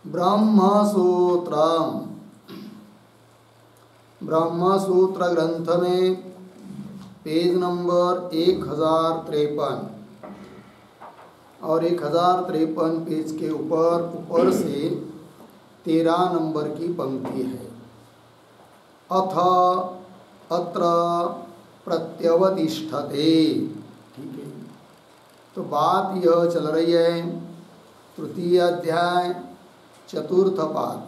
ब्रह्मसूत्रम। ब्रह्मसूत्र ग्रंथ में page number 1053 और 1053 पेज के ऊपर से 13 नंबर की पंक्ति है। अथ अत्र प्रत्यवतिष्ठते। ठीक है, तो बात यह चल रही है तृतीय अध्याय चतुर्थ पाद,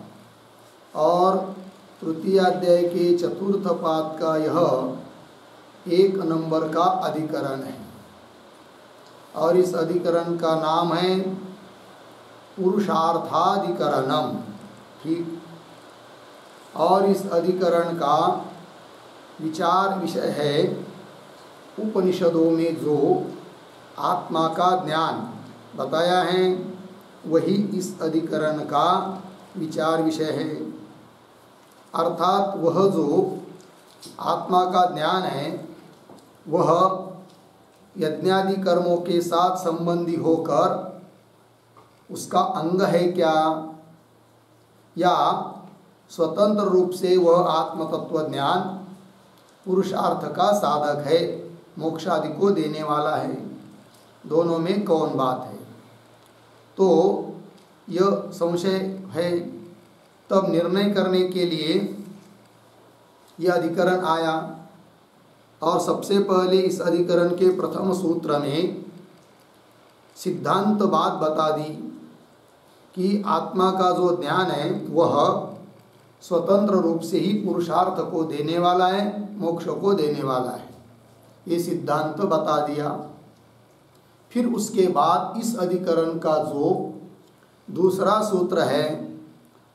और तृतीय अध्याय के चतुर्थ पाद का यह 1 नंबर का अधिकरण है, और इस अधिकरण का नाम है पुरुषार्थाधिकरणम। ठीक, और इस अधिकरण का विचार विषय है उपनिषदों में जो आत्मा का ज्ञान बताया है वही इस अधिकरण का विचार विषय है। अर्थात वह जो आत्मा का ज्ञान है वह यज्ञादि कर्मों के साथ संबंधी होकर उसका अंग है क्या, या स्वतंत्र रूप से वह आत्मतत्व ज्ञान पुरुषार्थ का साधक है, मोक्षादि को देने वाला है। दोनों में कौन बात है? तो यह संशय है। तब निर्णय करने के लिए यह अधिकरण आया, और सबसे पहले इस अधिकरण के प्रथम सूत्र में सिद्धांत बात बता दी कि आत्मा का जो ज्ञान है वह स्वतंत्र रूप से ही पुरुषार्थ को देने वाला है, मोक्ष को देने वाला है, ये सिद्धांत बता दिया। फिर उसके बाद इस अधिकरण का जो दूसरा सूत्र है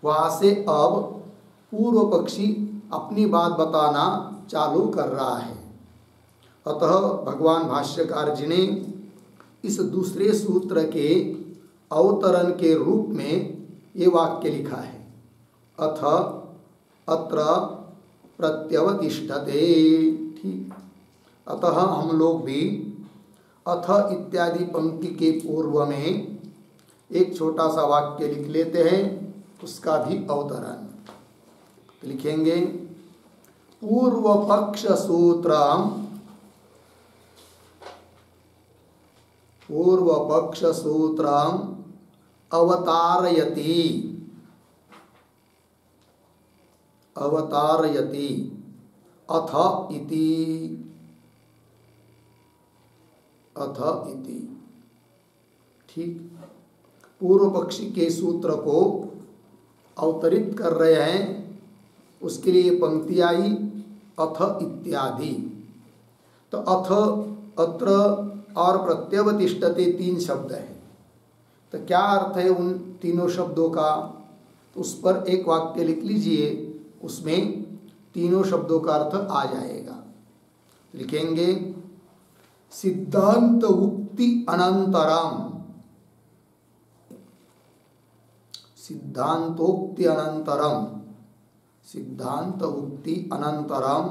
वहाँ से अब पूर्व पक्षी अपनी बात बताना चालू कर रहा है। अतः भगवान भाष्यकार जी ने इस दूसरे सूत्र के अवतरण के रूप में ये वाक्य लिखा है, अथ अत्र प्रत्यवतिष्ठते। ठीक, अतः हम लोग भी अथ इत्यादि पंक्ति के पूर्व में एक छोटा सा वाक्य लिख लेते हैं, उसका भी अवतरण लिखेंगे। पूर्व पक्ष सूत्रम, पूर्व पक्ष सूत्रम अवतारयति, अवतारयति अथ इति, अथ इति। ठीक, पूर्व पक्षी के सूत्र को अवतरित कर रहे हैं, उसके लिए पंक्ति आई अथ इत्यादि। तो अथ, अत्र और प्रत्यवतिष्ठते 3 शब्द है। तो क्या अर्थ है उन तीनों शब्दों का? तो उस पर एक वाक्य लिख लीजिए, उसमें तीनों शब्दों का अर्थ आ जाएगा। लिखेंगे सिद्धांत उक्ति अनंतरम, सिद्धांतोक्ति अनंतरम, सिद्धांत उक्ति अनंतरम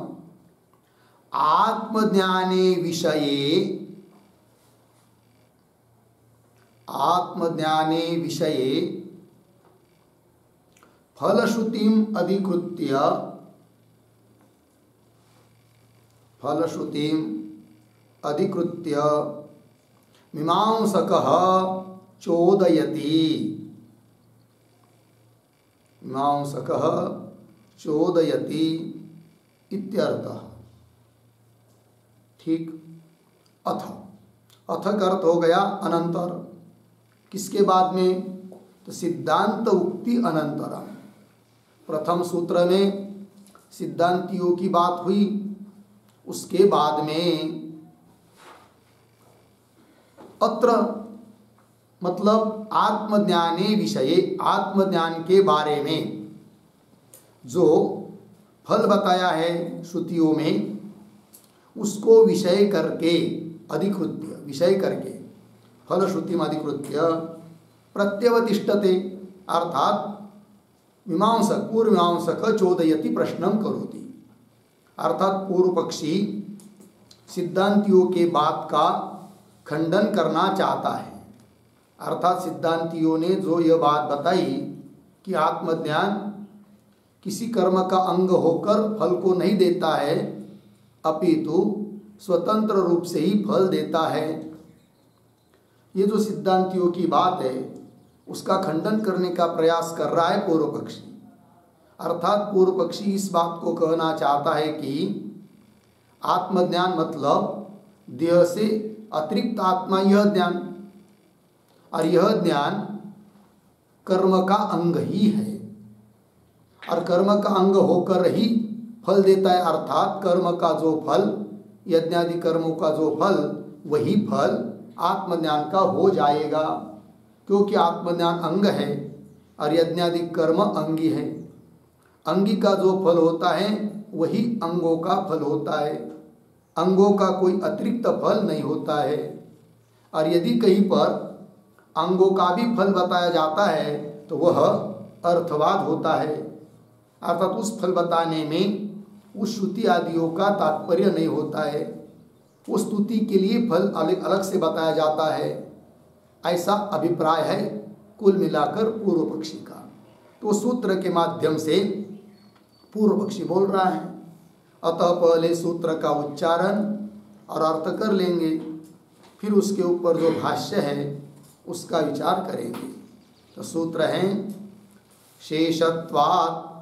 आत्मज्ञाने विषये, आत्मज्ञाने विषये फलश्रुतिम अधिकृत्य, फलश्रुतिम अधिकृत्य मीमांसकः चोदयति, मीमांसकः चोदयति इत्यर्थः। ठीक, अथ, अथ का अर्थ हो गया अनंतर। किसके बाद में? तो सिद्धांत उक्ति अनंतरम। प्रथम सूत्र में सिद्धांतियों की बात हुई, उसके बाद में अत्र मतलब आत्मज्ञाने विषये, आत्मज्ञान के बारे में जो फल बताया है श्रुतियों में, उसको विषय करके, अधिकृत्य विषय करके, फलश्रुतिम अधिकृत्य प्रत्यवतिष्ठते, अर्थात मीमांसक, पूर्व मीमांसक चोदयति प्रश्नम करोति, अर्थात पूर्व पक्षी सिद्धांतियों के बात का खंडन करना चाहता है। अर्थात सिद्धांतियों ने जो यह बात बताई कि आत्मज्ञान किसी कर्म का अंग होकर फल को नहीं देता है, अपितु स्वतंत्र रूप से ही फल देता है। ये जो सिद्धांतियों की बात है उसका खंडन करने का प्रयास कर रहा है पूर्व पक्षी। अर्थात पूर्व पक्षी इस बात को कहना चाहता है कि आत्मज्ञान मतलब देह से अतिरिक्त आत्मा, यह ज्ञान, और यह ज्ञान कर्म का अंग ही है और कर्म का अंग होकर ही फल देता है। अर्थात कर्म का जो फल, यज्ञादि कर्मों का जो फल, वही फल आत्मज्ञान का हो जाएगा, क्योंकि आत्मज्ञान अंग है और यज्ञादि कर्म अंगी है। अंगी का जो फल होता है वही अंगों का फल होता है, अंगों का कोई अतिरिक्त फल नहीं होता है। और यदि कहीं पर अंगों का भी फल बताया जाता है तो वह अर्थवाद होता है, अर्थात उस फल बताने में उस श्रुति आदियों का तात्पर्य नहीं होता है, उस स्तुति के लिए फल अलग अलग से बताया जाता है। ऐसा अभिप्राय है कुल मिलाकर पूर्व पक्षी का। तो सूत्र के माध्यम से पूर्व पक्षी बोल रहा है, अतः पहले सूत्र का उच्चारण और अर्थ कर लेंगे, फिर उसके ऊपर जो भाष्य है उसका विचार करेंगे। तो सूत्र हैं, शेषत्वात्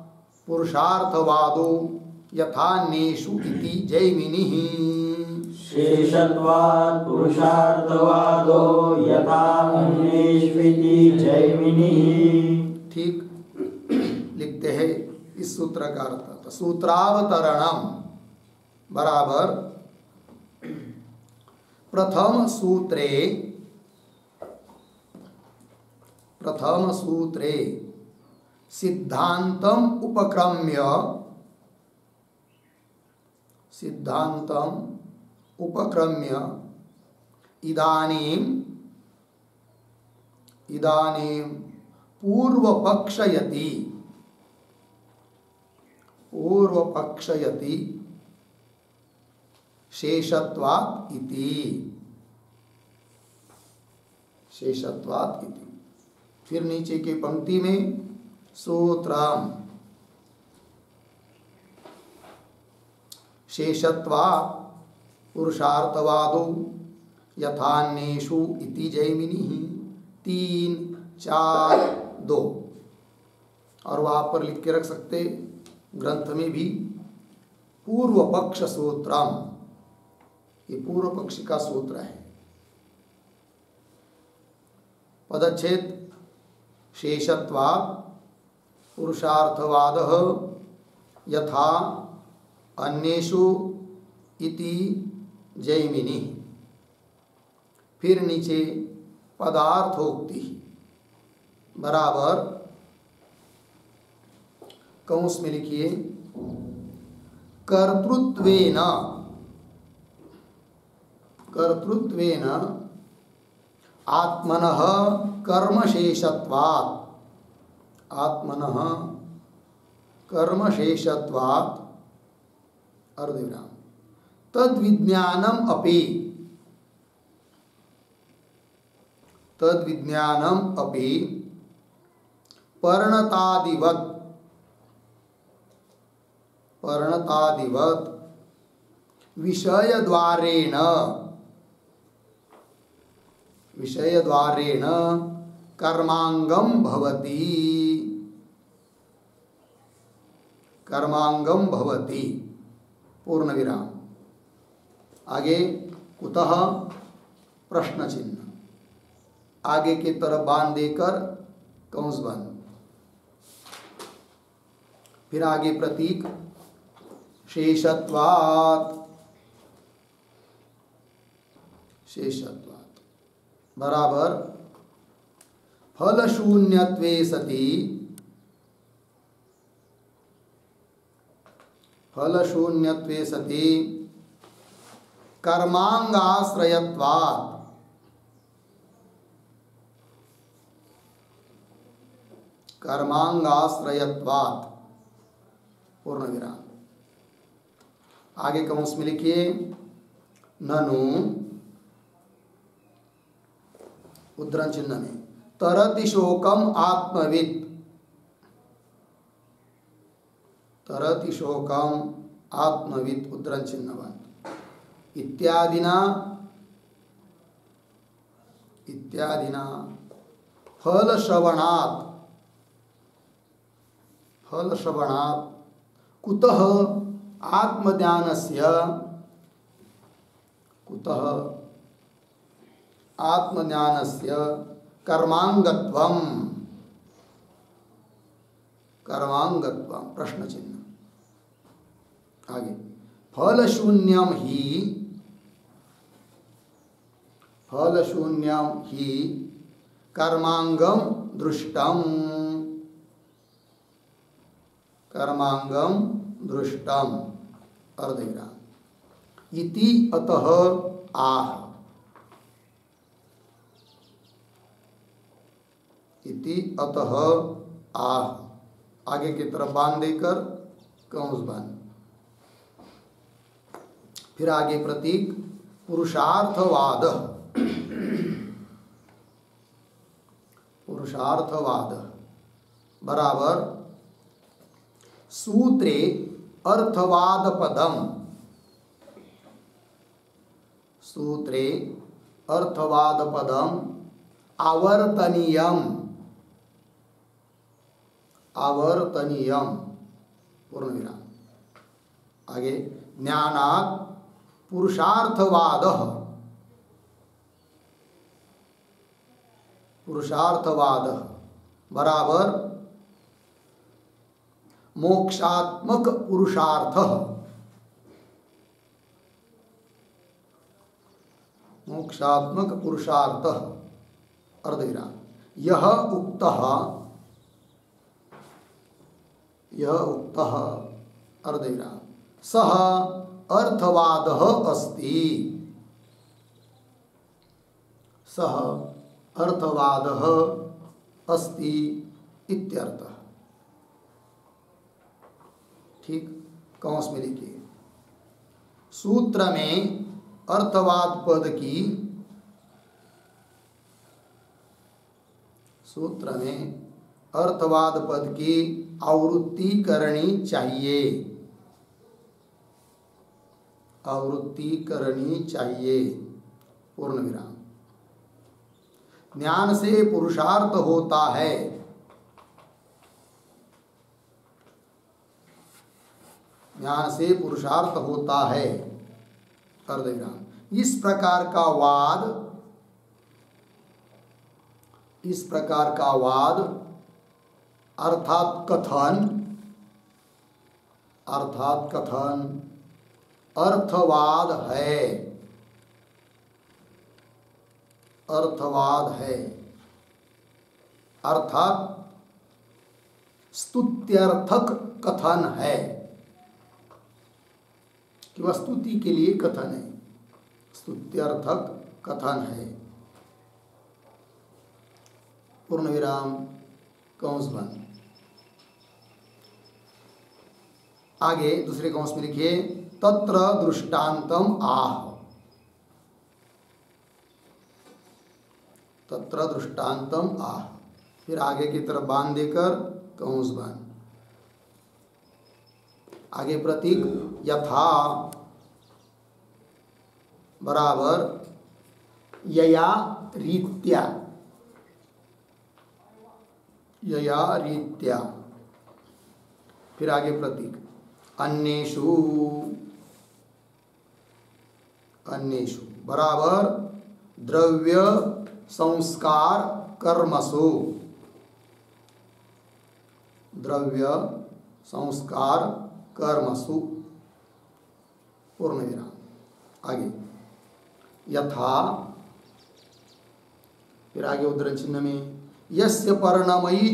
पुरुषार्थवादो यथान्येषु इति जैमिनिः। शेषत्वात् पुरुषार्थवादो यथान्येषु इति जैमिनिः। ठीक लिखते हैं इस सूत्र का अर्थ। तो सूत्रावतरणम बराबर प्रथम सूत्रे सिद्धांतम उपक्रम्य इदानीं पूर्वपक्षयति शेषत्वात् इति। फिर नीचे की पंक्ति में सूत्रम शेषत्वात् पुरुषार्थवादो यथान्येषु इति जैमिनिः 3, 4, 2। और वहाँ पर लिख के रख सकते ग्रंथ में भी पूर्व पक्ष सूत्रम, ये पूर्व पक्ष का सूत्र है। पदच्छेद शेषत्वात् पुरुषार्थवादः यथा अन्येषु इति जैमिनिः। फिर नीचे पदार्थोक्ति बराबर कंस में लिखिए, कर्तृत्वेन आत्मनः कर्मशेषत्वात् अर्धविराम तद्विज्ञानम अपि पर्णतादिवत् विषयद्वारेण कर्मांगम भवति पूर्ण विराम। आगे कुतः प्रश्न चिन्ह, आगे की तरफ बांध देकर कंस बंद। फिर आगे प्रतीक शेषत्वात् बराबर फलशून्यत्वे सति कर्मांगाश्रयत्वात् पूर्ण विराम। आगे कंस में लिखिए, ननु उद्धरण चिन्ह में तरति शोकम आत्मवित् तरति शोकम आत्मवित् उद्धरण चिन्हवान इत्यादिना फल श्रवणात् कुतः आत्मज्ञानस्य कर्मांगत्वम प्रश्न चिन्ह आगे फल शून्यम ही कर्मांगम दृष्टम अर्धविराम इति अतः आह आगे की तरफ बांध देकर कंस बांध। फिर आगे प्रतीक पुरुषार्थवाद बराबर सूत्रे अर्थवाद पदम आवर्तनीयम पूर्ण विराम। आगे ज्ञानात् पुरुषार्थवाद बराबर मोक्षात्मक पुरुषार्थ अर्धविराम। यह उक्तः अर्धविराम सह अर्थवादः अस्ति इत्यर्थः। ठीक, कौंस में लिखिए सूत्र में अर्थवाद पद की आवृत्ति करनी चाहिए पूर्ण विराम। ज्ञान से पुरुषार्थ होता है अर्धविराम। इस प्रकार का वाद अर्थात कथन अर्थवाद है अर्थात स्तुत्यर्थक कथन है कि वह स्तुति के लिए कथन है, स्तुत्यर्थक कथन है पूर्ण विराम कंस बंद। आगे दूसरे कंस में लिखिए तत्र दृष्टान्तम आह। फिर आगे की तरफ बांध देकर कंस बांध। आगे प्रतीक यथा बराबर यया रीत्या। फिर आगे प्रतीक अन्येषु बराबर द्रव्य संस्कार कर्मसु पूर्ण विराम। आगे यथा। फिर आगे उद्धरण चिन्ह में यस्य पर्णमयी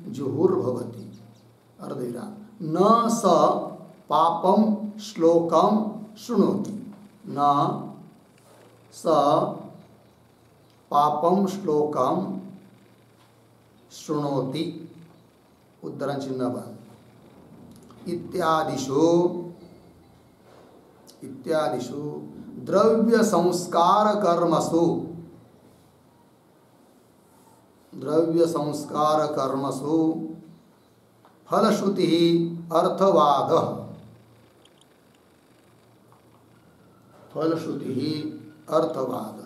जुहुर्भवति अर्धविराम। न स पापम श्लोकम शृणोति उद्धरण चिन्ह बंद। इत्यादिषु द्रव्य संस्कार कर्मसु द्रव्य संस्कार कर्मसु फलश्रुति अर्थवाद, फलश्रुति अर्थवाद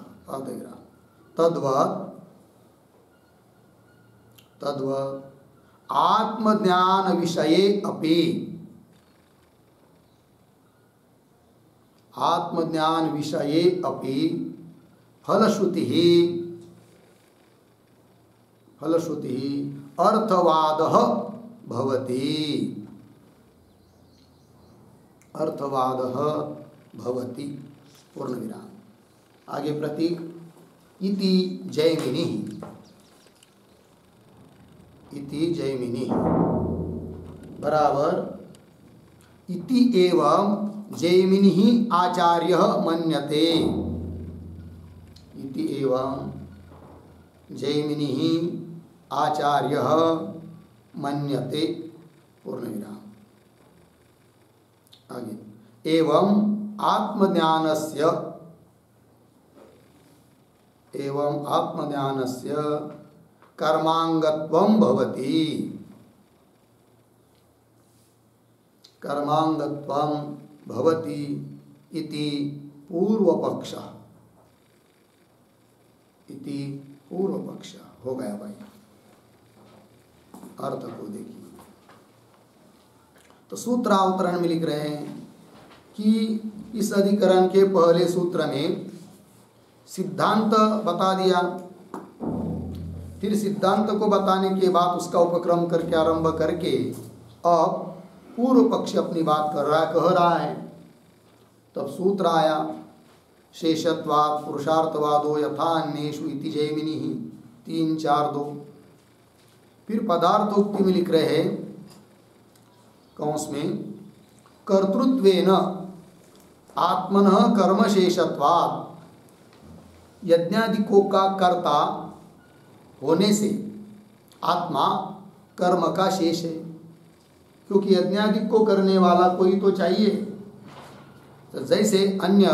तद्वत् आत्मज्ञान विषये अपि, आत्मज्ञान विषये अपि फलश्रुति अर्थवादः भवति, अर्थवादः भवति। पूर्ण विराम। आगे प्रतीक इति जैमिनी, इति जैमिनी बराबर इति एवं जैमिनी आचार्यः मन्यते, इति एवं जैमिनी आचार्यः मन्यते। पूर्ण विराम। आगे एवं आत्मज्ञानस्य, एवं आत्मज्ञानस्य कर्मांगत्वं भवति, कर्मांगत्वं भवति इति पूर्वपक्षः, इति पूर्वपक्षः। हो गया भाई, अर्थ को देखिए। तो सूत्रावतरण में लिख रहे हैं कि इस अधिकरण के पहले सूत्र में सिद्धांत बता दिया, फिर सिद्धांत को बताने के बाद उसका उपक्रम करके आरंभ करके अब पूर्व पक्ष अपनी बात कह रहा है। तब सूत्र आया शेषत्वात् पुरुषार्थवादो यथा अन्येषु इति जैमिनी 3-4-2। फिर पदार्थोक्ति में लिख रहे हैं कौंस में कर्तृत्वेन आत्मनः कर्मशेषत्वात्, यज्ञादिकों का कर्ता होने से आत्मा कर्म का शेष है, क्योंकि यज्ञादि को करने वाला कोई तो चाहिए। तो जैसे अन्य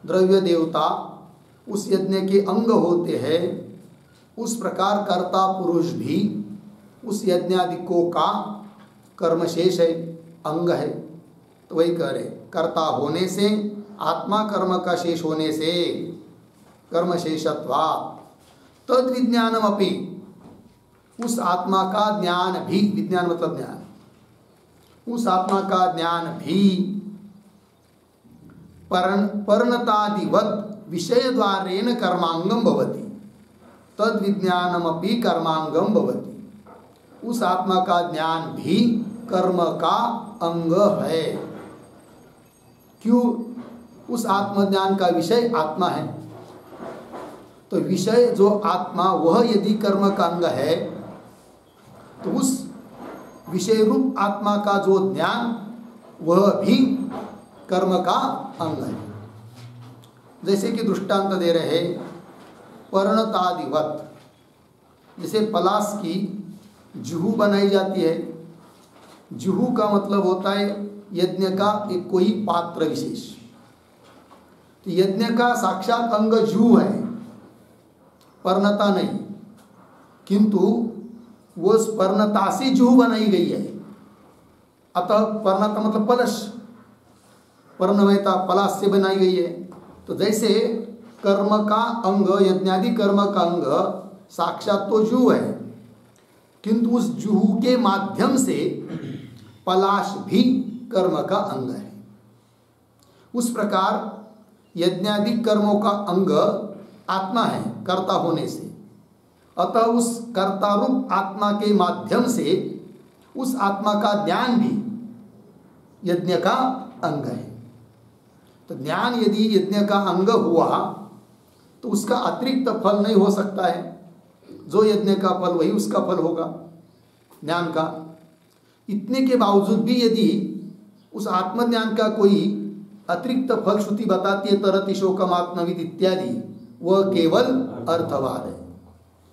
द्रव्य देवता उस यज्ञ के अंग होते हैं, उस प्रकार कर्ता पुरुष भी उस यज्ञादिकों का कर्मशेष है, अंग है। तो वही कह रहे, कर्ता होने से आत्मा कर्म का शेष होने से कर्मशेषत्वात् तद विज्ञानम अपि, उस आत्मा का ज्ञान भी, विज्ञान मतलब ज्ञान, उस आत्मा का ज्ञान भी परिणतादिवत विषय द्वारेण कर्मांगम भवति, तद विज्ञानम अपि कर्मांगम भवति। उस आत्मा का ज्ञान भी कर्म का अंग है। क्यों? उस आत्मज्ञान का विषय आत्मा है। तो विषय जो आत्मा, वह यदि कर्म का अंग है तो उस विषय रूप आत्मा का जो ज्ञान, वह भी कर्म का अंग है। जैसे कि दृष्टांत दे रहे परिणतादिवत, जैसे पलाश की जुहू बनाई जाती है। जुहू का मतलब होता है यज्ञ का एक कोई पात्र विशेष। तो यज्ञ का साक्षात अंग जुहू है, पर्णता नहीं, किंतु वो पर्णता से जुहू बनाई गई है। अतः पर्णता मतलब पलश, पर्णमयता पलाश से बनाई गई है। तो जैसे कर्म का अंग, यज्ञादि कर्म का अंग साक्षात तो जुहू है, किंतु उस जुहू के माध्यम से पलाश भी कर्म का अंग है। उस प्रकार यज्ञादि कर्मों का अंग आत्मा है कर्ता होने से। अतः उस कर्ता रूप आत्मा के माध्यम से उस आत्मा का ज्ञान भी यज्ञ का अंग है। तो ज्ञान यदि यज्ञ का अंग हुआ तो उसका अतिरिक्त फल नहीं हो सकता है। जो यज्ञ का फल वही उसका फल होगा ज्ञान का। इतने के बावजूद भी यदि उस आत्मज्ञान का कोई अतिरिक्त फल श्रुति बताती है, तरति शोकम आत्मविद इत्यादि, वह केवल अर्थवाद है।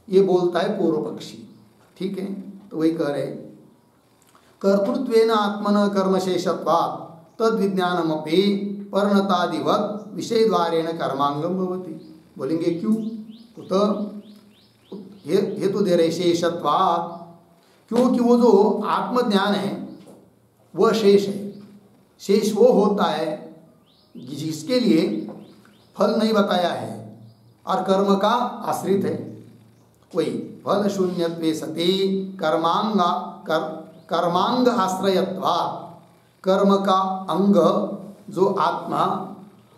ये बोलता है पूर्व पक्षी। ठीक है, तो वही कह रहे कर्तृत्वेन आत्मन कर्मशेषत्वात् तद विज्ञानमपि परिणतादिवत विषय द्वारेण कर्मांगम भवति। बोलेंगे क्यों? हेतु दे रहे शेषत्वात्, क्योंकि वो जो आत्मज्ञान है वह शेष है। शेष वो होता है जिसके लिए फल नहीं बताया है और कर्म का आश्रित है। वही फल शून्यत्वे सति कर्मांग आश्रयत्वात्, कर्म का अंग जो आत्मा,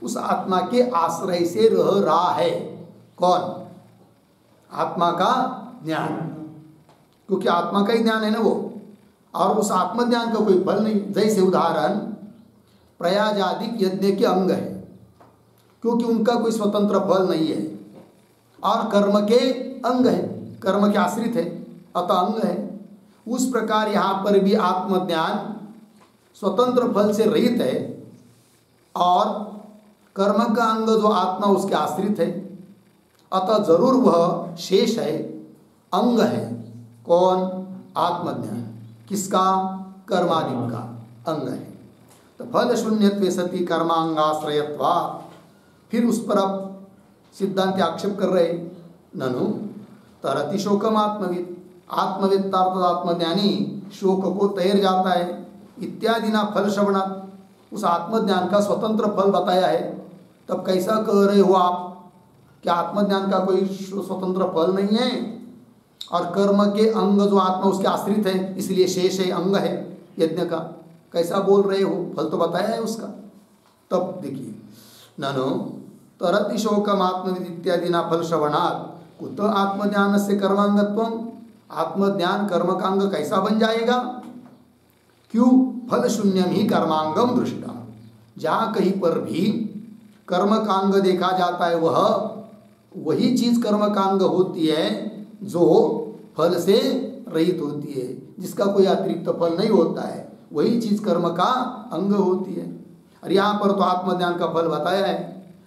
उस आत्मा के आश्रय से रह रहा है। कौन? आत्मा का ज्ञान, क्योंकि आत्मा का ही ज्ञान है ना वो, और उस आत्मज्ञान का कोई फल नहीं। जैसे उदाहरण प्रयाजादिक यज्ञ के अंग है, क्योंकि उनका कोई स्वतंत्र फल नहीं है, और कर्म के अंग है, कर्म के आश्रित है, अतः अंग है। उस प्रकार यहाँ पर भी आत्मज्ञान स्वतंत्र फल से रहित है, और कर्म का अंग जो आत्मा उसके आश्रित है, अतः जरूर वह शेष है, अंग है। कौन? आत्मज्ञान। किसका? कर्मादि का अंग है। तो फल शून्यत्वे सति कर्मांगाश्रयत्वात्, फिर उस पर अब सिद्धांत आक्षेप कर रहे, ननु तरति शोकम आत्मविद, आत्मविद्तार्थ आत्मज्ञानी शोक को तैर जाता है, इत्यादि ना फल श्रवणात्, उस आत्मज्ञान का स्वतंत्र फल बताया है। तब कैसा कह रहे हो आप कि आत्मज्ञान का कोई स्वतंत्र फल नहीं है, और कर्म के अंग जो आत्मा उसके आश्रित है, इसलिए शेष है, अंग है यज्ञ का। कैसा बोल रहे हो? फल तो बताया है उसका। तब देखिए, ननु तरति शोकम आत्मविद इत्यादि ना फल श्रवणात् कुत आत्मज्ञान से कर्मांगत्वम, आत्मज्ञान कर्म का अंग कैसा बन जाएगा? क्यों? फल शून्यम ही कर्मांगम दृष्टा, जहाँ कहीं पर भी कर्म का अंग देखा जाता है वह वही चीज कर्म का अंग होती है जो फल से रहित होती है, जिसका कोई अतिरिक्त फल नहीं होता है, वही चीज कर्म का अंग होती है। और यहाँ पर तो आत्मज्ञान का फल बताया है,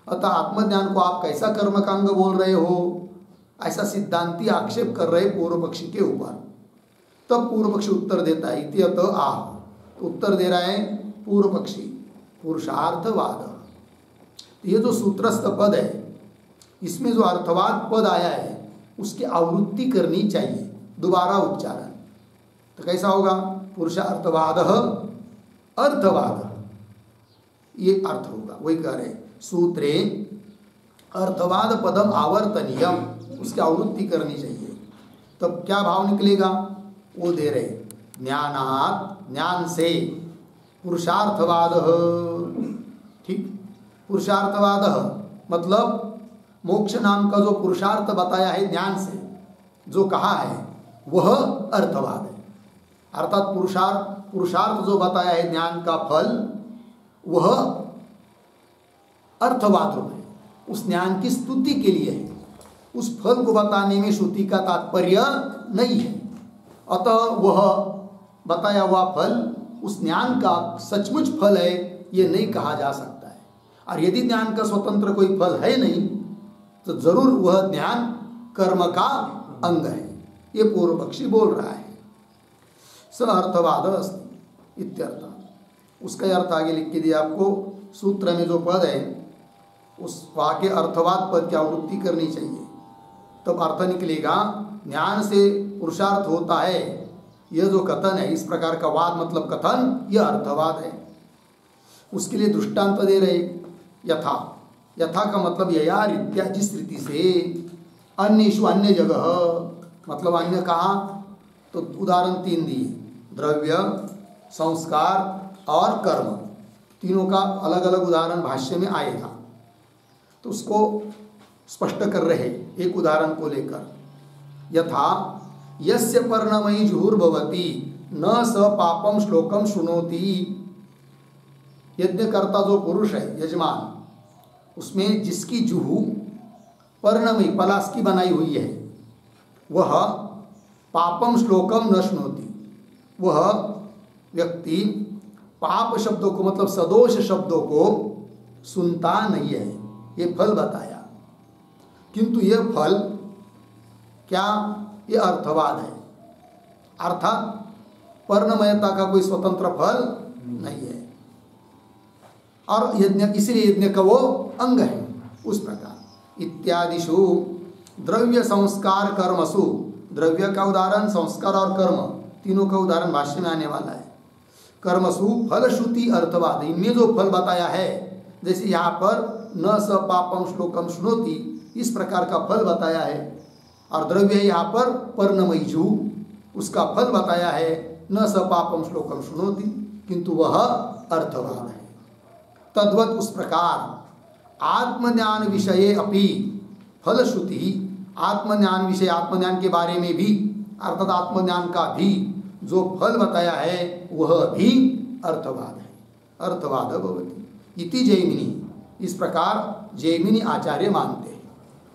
अतः आत्मज्ञान को आप कैसा कर्म का अंग बोल रहे हो? ऐसा सिद्धांती आक्षेप कर रहे पूर्व पक्षी के ऊपर। तब पूर्व पक्षी उत्तर देता है, इति अतः आह, तो उत्तर दे रहा है पूर्व पक्षी, पुरुषार्थवाद। ये जो सूत्रस्थ पद है, इसमें जो अर्थवाद पद आया है उसकी आवृत्ति करनी चाहिए, दोबारा उच्चारण। तो कैसा होगा? पुरुषार्थवाद अर्थवाद, ये अर्थ होगा। वही कह रहे सूत्रे अर्थवाद पदम आवर्तनीयम, उसकी आवृत्ति करनी चाहिए। तब क्या भाव निकलेगा? वो दे रहे ज्ञानात्, ज्ञान से, पुरुषार्थवाद। ठीक, पुरुषार्थवाद मतलब मोक्ष नाम का जो पुरुषार्थ बताया है ज्ञान से, जो कहा है वह अर्थवाद है। अर्थात पुरुषार्थ जो बताया है ज्ञान का फल, वह अर्थवाद रूप है, उस ज्ञान की स्तुति के लिए है। उस फल को बताने में श्रुति का तात्पर्य नहीं है, अतः वह बताया हुआ फल उस ज्ञान का सचमुच फल है, ये नहीं कहा जा सकता है। और यदि ज्ञान का स्वतंत्र कोई फल है नहीं, तो जरूर वह ज्ञान कर्म का अंग है, ये पूर्व पक्षी बोल रहा है। स अर्थवाद अस्ति इत्यर्थ, उसका अर्थ आगे लिख के दिया आपको। सूत्र में जो पद है उस वाक्य अर्थवाद पद की आवृत्ति करनी चाहिए, तब अर्थ निकलेगा। ज्ञान से पुरुषार्थ होता है, यह जो कथन है, इस प्रकार का वाद मतलब कथन, यह अर्थवाद है। उसके लिए दृष्टांत दे रहे, यथा, यथा का मतलब यया रीत्या, जिस रीति से, अन्येषु, अन्य जगह, मतलब अन्य कहाँ, तो उदाहरण 3 दिए, द्रव्य, संस्कार और कर्म, तीनों का अलग अलग उदाहरण भाष्य में आएगा। तो उसको स्पष्ट कर रहे एक उदाहरण को लेकर, यथा यस्य पर्णमयी जुहुर्भवति न स पापम श्लोकम शुनोति। यज्ञकर्ता जो पुरुष है, यजमान, उसमें जिसकी जुहू पर्णमयी, पलाश की बनाई हुई है, वह पापम श्लोकम न शुनोति, वह व्यक्ति पाप शब्दों को मतलब सदोष शब्दों को सुनता नहीं है, ये फल बताया। किंतु यह फल क्या? ये अर्थवाद है, अर्थात पर्णमयता का कोई स्वतंत्र फल नहीं है, और यज्ञ, इसलिए यज्ञ का वो अंग है। उस प्रकार इत्यादिषु, द्रव्य संस्कार कर्मसु, द्रव्य का उदाहरण, संस्कार और कर्म तीनों का उदाहरण भाष्य में आने वाला है। कर्मसु फलश्रुति अर्थवाद, इनमें जो फल बताया है, जैसे यहाँ पर न स पापम श्लोकम शुनोति, इस प्रकार का फल बताया है। और द्रव्य यहाँ पर पर्णमयीजु, उसका फल बताया है, न स पापम श्लोकम शुनोति, किंतु वह अर्थवाद है। तद्वत उस प्रकार आत्मज्ञान विषये अपि फलश्रुति, आत्मज्ञान विषय, आत्मज्ञान के बारे में भी, अर्थात आत्मज्ञान का भी जो फल बताया है वह भी अर्थवाद है। अर्थवाद भवति इति जैमिनी, इस प्रकार जैमिनी आचार्य मानते हैं।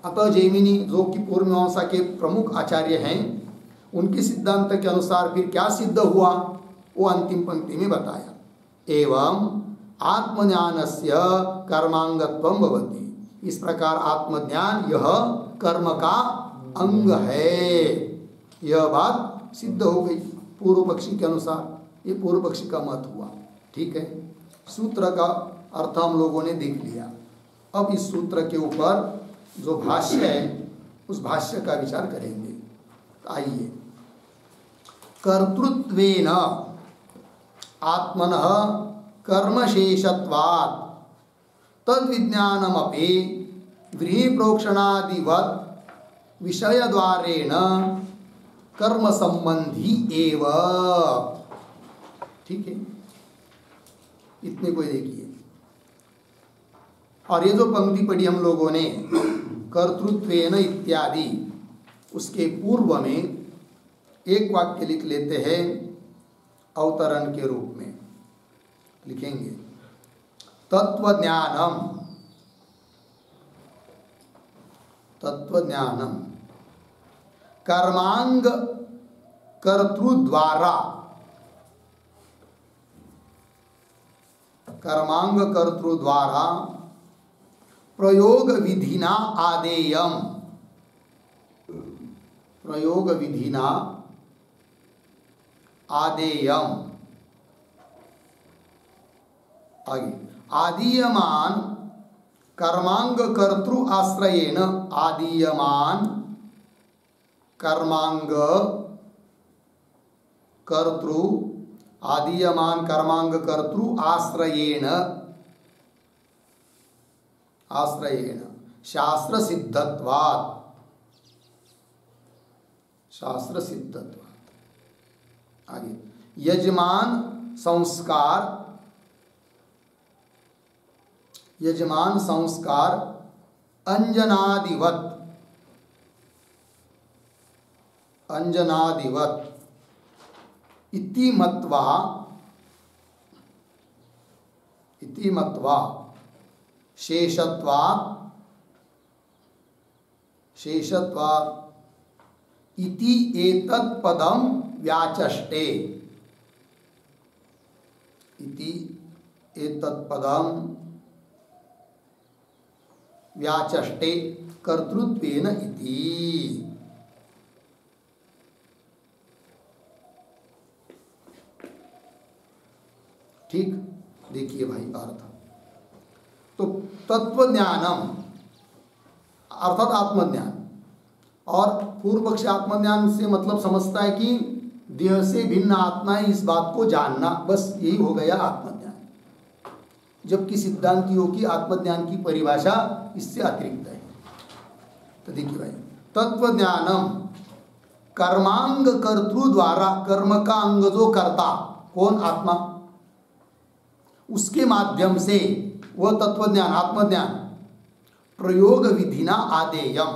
अतः जैमिनी जो कि पूर्व मीमांसा के प्रमुख आचार्य हैं, उनके सिद्धांत के अनुसार फिर क्या सिद्ध हुआ वो अंतिम पंक्ति में बताया। एवं आत्मज्ञानस्य कर्मांगत्वं भवति, इस प्रकार आत्मज्ञान यह कर्म का अंग है। यह बात सिद्ध हो गई पूर्व पक्षी के अनुसार, ये पूर्व पक्षी का मत हुआ। ठीक है, सूत्र का अर्थ हम लोगों ने देख लिया। अब इस सूत्र के ऊपर जो भाष्य है उस भाष्य का विचार करेंगे। आइए, कर्तृत्वेन आत्मनः कर्मशेषत्वात् तद्विज्ञानमपि व्रीहिप्रोक्षणादिवत् विषयद्वारेण कर्म संबंधी एव। ठीक है, इतने को देखिए। और ये जो पंक्ति पढ़ी हम लोगों ने कर्तृत्वेन इत्यादि, उसके पूर्व में एक वाक्य लिख लेते हैं अवतरण के रूप में। लिखेंगे तत्वज्ञानम, तत्वज्ञानम कर्मांग कर्तृद्वारा, कर्मांग कर्तृद्वारा प्रयोग विधिना आदेयम, प्रयोग विधिना आदेयम। आगे, आदीयमान कर्मांग कर्तृ आश्रयेण, आदीयमान कर्मांग कर्तृ, आदीयमान कर्मांग कर्तृ आश्रयेण, आश्रयेण शास्त्र सिद्धत्वात्, शास्त्र सिद्धत्वात्। आगे, यजमान संस्कार, यजमान संस्कार अंजनादिवत, अंजनादिवत इति मत्वा, इति मत्वा शेषत्वात्, शेषत्वात् इति एतत् पदं व्याचष्टे, इति एतत् पदं व्याचष्टे कर्तृत्वेन इति। ठीक, देखिए भाई अर्थ। तो तत्वज्ञानम अर्थात आत्मज्ञान, और पूर्व पक्ष आत्मज्ञान से मतलब समझता है कि देह से भिन्न आत्मा है, इस बात को जानना, बस यही हो गया आत्मज्ञान। जबकि सिद्धांतियों की आत्मज्ञान की परिभाषा इससे अतिरिक्त है। तो देखिए भाई, तत्वज्ञानम कर्मांग कर्तृ द्वारा, कर्म का अंग जो करता कौन, आत्मा, उसके माध्यम से वह तत्वज्ञान आत्मज्ञान प्रयोग विधिना आदेयम,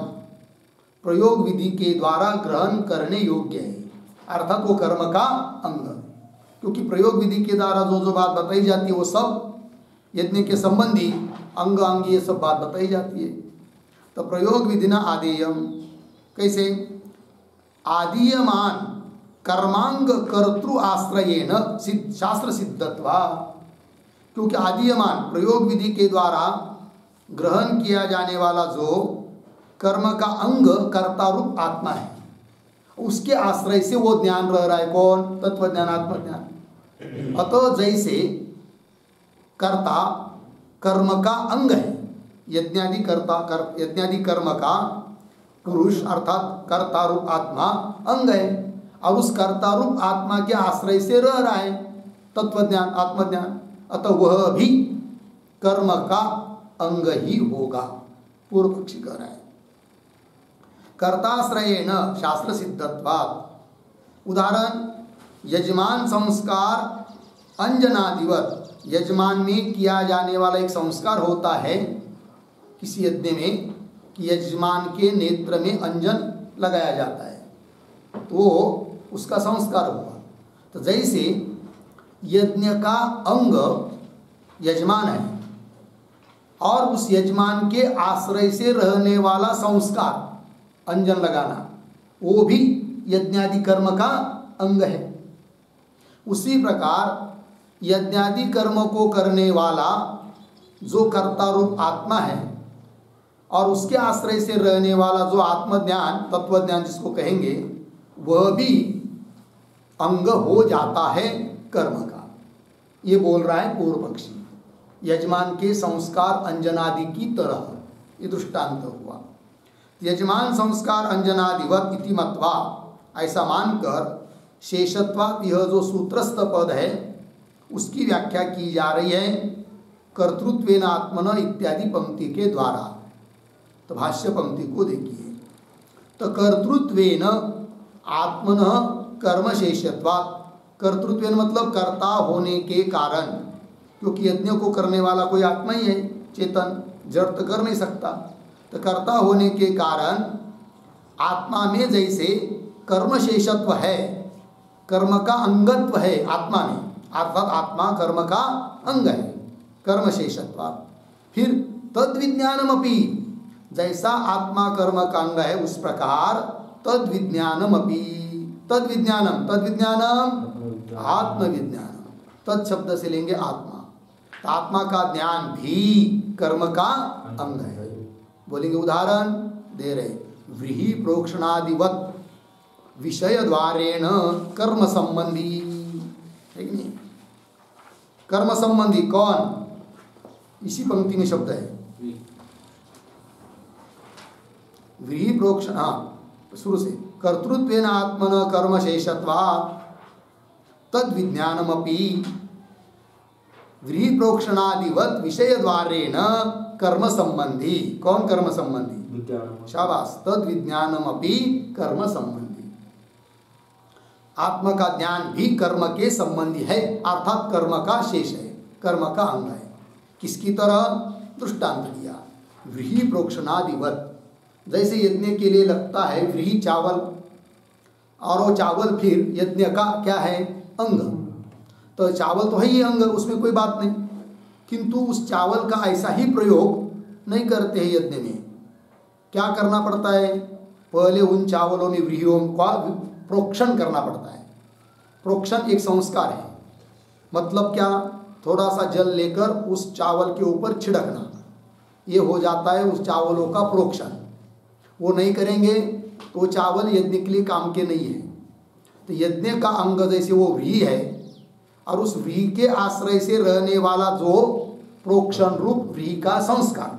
प्रयोग विधि के द्वारा ग्रहण करने योग्य है, अर्थात वो कर्म का अंग। क्योंकि प्रयोग विधि के द्वारा जो जो बात बताई जाती है वो सब यज्ञ के संबंधी अंग अंग ये सब बात बताई जाती है। तो प्रयोग विधिना आदेयम कैसे, आदीयमान कर्मांग कर्तृ आश्रयेण शास्त्र सिद्धत्वा, क्योंकि आदीयमान प्रयोग विधि के द्वारा ग्रहण किया जाने वाला जो कर्म का अंग कर्ता रूप आत्मा है, उसके आश्रय से वो ज्ञान रह रहा है, कौन, तत्वज्ञान आत्मज्ञान। अतः जैसे कर्ता कर्म का अंग है, यज्ञादि कर्ता यज्ञादि कर्म का पुरुष अर्थात कर्ता रूप आत्मा अंग है और उस कर्ता रूप आत्मा के आश्रय से रह रहा है तत्वज्ञान आत्मज्ञान, अतः वह भी कर्म का अंग ही होगा। पूर्व पक्षी कह रहा है कर्ताश्रयेण शास्त्र सिद्धत्वात्। उदाहरण यजमान संस्कार अंजनादिवत, यजमान में किया जाने वाला एक संस्कार होता है किसी यज्ञ में कि यजमान के नेत्र में अंजन लगाया जाता है, तो वो उसका संस्कार हुआ। तो जैसे यज्ञ का अंग यजमान है और उस यजमान के आश्रय से रहने वाला संस्कार अंजन लगाना, वो भी यज्ञादि कर्म का अंग है। उसी प्रकार यज्ञादि कर्म को करने वाला जो कर्ता रूप आत्मा है और उसके आश्रय से रहने वाला जो आत्मज्ञान तत्वज्ञान जिसको कहेंगे, वह भी अंग हो जाता है कर्म का। ये बोल रहा है पूर्व पक्षी, यजमान के संस्कार अंजनादि की तरह, ये दृष्टांत हुआ। यजमान संस्कार अंजनादिवत इति मत्वा, ऐसा मानकर शेषत्वात् यह जो सूत्रस्थ पद है उसकी व्याख्या की जा रही है कर्तृत्वेन आत्मन इत्यादि पंक्ति के द्वारा। तो भाष्य पंक्ति को देखिए, तो कर्तृत्वेन आत्मन कर्म शेषत्वात्, कर्तृत्वेन मतलब कर्ता होने के कारण, क्योंकि यज्ञ को करने वाला कोई आत्मा ही है, चेतन, जड़ तो कर नहीं सकता। तो कर्ता होने के कारण आत्मा में जैसे कर्म शेषत्व है, कर्म का अंगत्व है आत्मा में, अर्थात आत्मा कर्म का अंग है कर्म शेषत्व। फिर तद विज्ञानमपि, जैसा आत्मा कर्म का अंग है उस प्रकार तद विज्ञानमपि, तद विज्ञानम, तद विज्ञानम आत्मविज्ञानम, तद शब्द से लेंगे आत्मा, तो आत्मा का ज्ञान भी कर्म का अंग है। बोलेंगे उदाहरण दे रहे, व्रीहि प्रोक्षणादिवत विषय द्वारेण कर्म संबंधी, है कि नहीं? कर्म संबंधी कौन, इसी पंक्ति में शब्द है व्रीहि प्रोक्षण, हाँ शुरू से, कर्तृत्वेन आत्मन कर्म शेषत्वात् तद विज्ञानमपि व्रीहि प्रोक्षणादिवत विषय द्वारेण कर्म संबंधी, कौन कर्म संबंधी, शाबाश, तद विज्ञानमपि कर्म संबंधी, आत्मा का ज्ञान भी कर्म के संबंधी है, अर्थात कर्म का शेष है, कर्म का अंग है। किसकी तरह, दृष्टांत दिया, व्रीहि प्रोक्षणादिवत, जैसे यज्ञ के लिए लगता है व्रीहि चावल, और वो चावल फिर यज्ञ का क्या है, अंग, तो चावल तो है ही अंग, उसमें कोई बात नहीं, किंतु उस चावल का ऐसा ही प्रयोग नहीं करते हैं यज्ञ में। क्या करना पड़ता है, पहले उन चावलों में व्रीहियों का प्रोक्षण करना पड़ता है। प्रोक्षण एक संस्कार है, मतलब क्या, थोड़ा सा जल लेकर उस चावल के ऊपर छिड़कना, ये हो जाता है उस चावलों का प्रोक्षण। वो नहीं करेंगे तो चावल यज्ञ के लिए काम के नहीं है। तो यज्ञ का अंग जैसे वो व्रीहि है, और उस व्रीहि के आश्रय से रहने वाला जो प्रोक्षण रूप व्रीहि का संस्कार,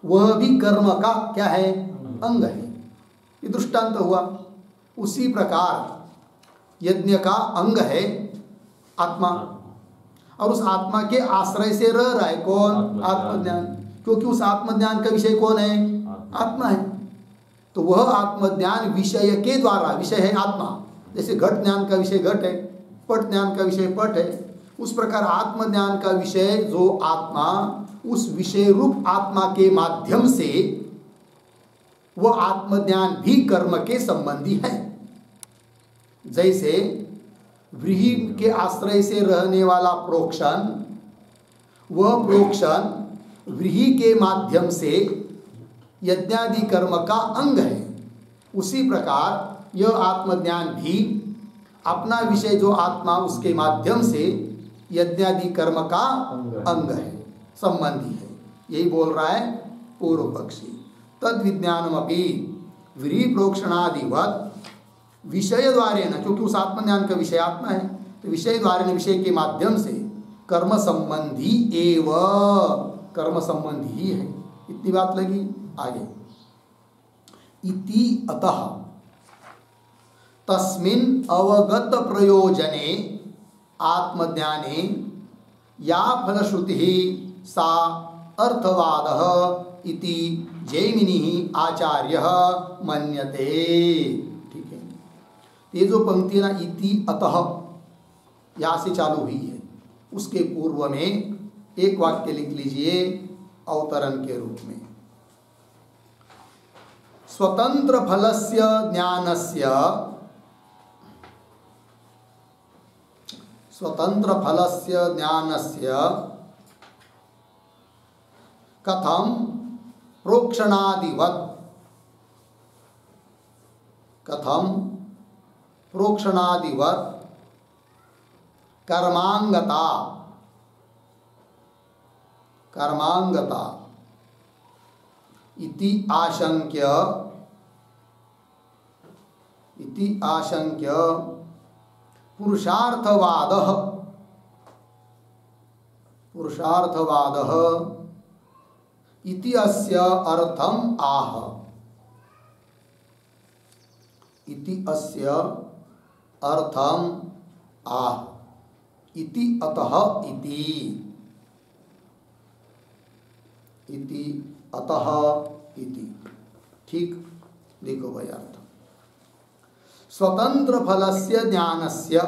वह भी कर्म का क्या है, अंग है। ये दृष्टांत हुआ। उसी प्रकार यज्ञ का अंग है आत्मा, और उस आत्मा के आश्रय से रह रहा है कौन, आत्मज्ञान, क्योंकि उस आत्मज्ञान का विषय कौन है, आत्मा है। तो वह आत्मज्ञान विषय के द्वारा, विषय है आत्मा, जैसे घट ज्ञान का विषय घट है, पट ज्ञान का विषय पट है, उस प्रकार आत्मज्ञान का विषय जो आत्मा, उस विषय रूप आत्मा के माध्यम से वह आत्मज्ञान भी कर्म के संबंधी है। जैसे व्रीहि के आश्रय से रहने वाला प्रोक्षण, वह प्रोक्षण व्रीहि के माध्यम से यज्ञादि कर्म का अंग है, उसी प्रकार यह आत्मज्ञान भी अपना विषय जो आत्मा, उसके माध्यम से यज्ञादि कर्म का अंग है, संबंधी है। यही बोल रहा है पूर्व पक्षी, तद विज्ञानमपि व्रीहि प्रोक्षणादिवत विषय द्वारेण, क्योंकि उस आत्मज्ञान का विषय आत्मा है, तो विषय द्वारेण, विषय के माध्यम से कर्म संबंधी एव, कर्म संबंधी ही है। इतनी बात लगी। आगे इति अतः तस्मिन् अवगत प्रयोजने आत्मज्ञाने या फलश्रुतिः सा अर्थवादः इति जैमिनिः आचार्यः मन्यते। ठीक है, ये जो पंक्ति ना इति अतः यहाँ से चालू हुई है, उसके पूर्व में एक वाक्य लिख लीजिए अवतरण के रूप में। स्वतंत्र फलस्य ज्ञानस्य स्वतंत्र फलस्य ज्ञानस्य कथम प्रोक्षणादिवत् कर्मांगता इति आशंक्य पुरुषार्थवादः इति अस्य अर्थम आह। इति अस्य अर्थम आह इति अतः इति अतः इति। ठीक, देखो भाई अर्थ। स्वतंत्र फलस्य ज्ञानस्य,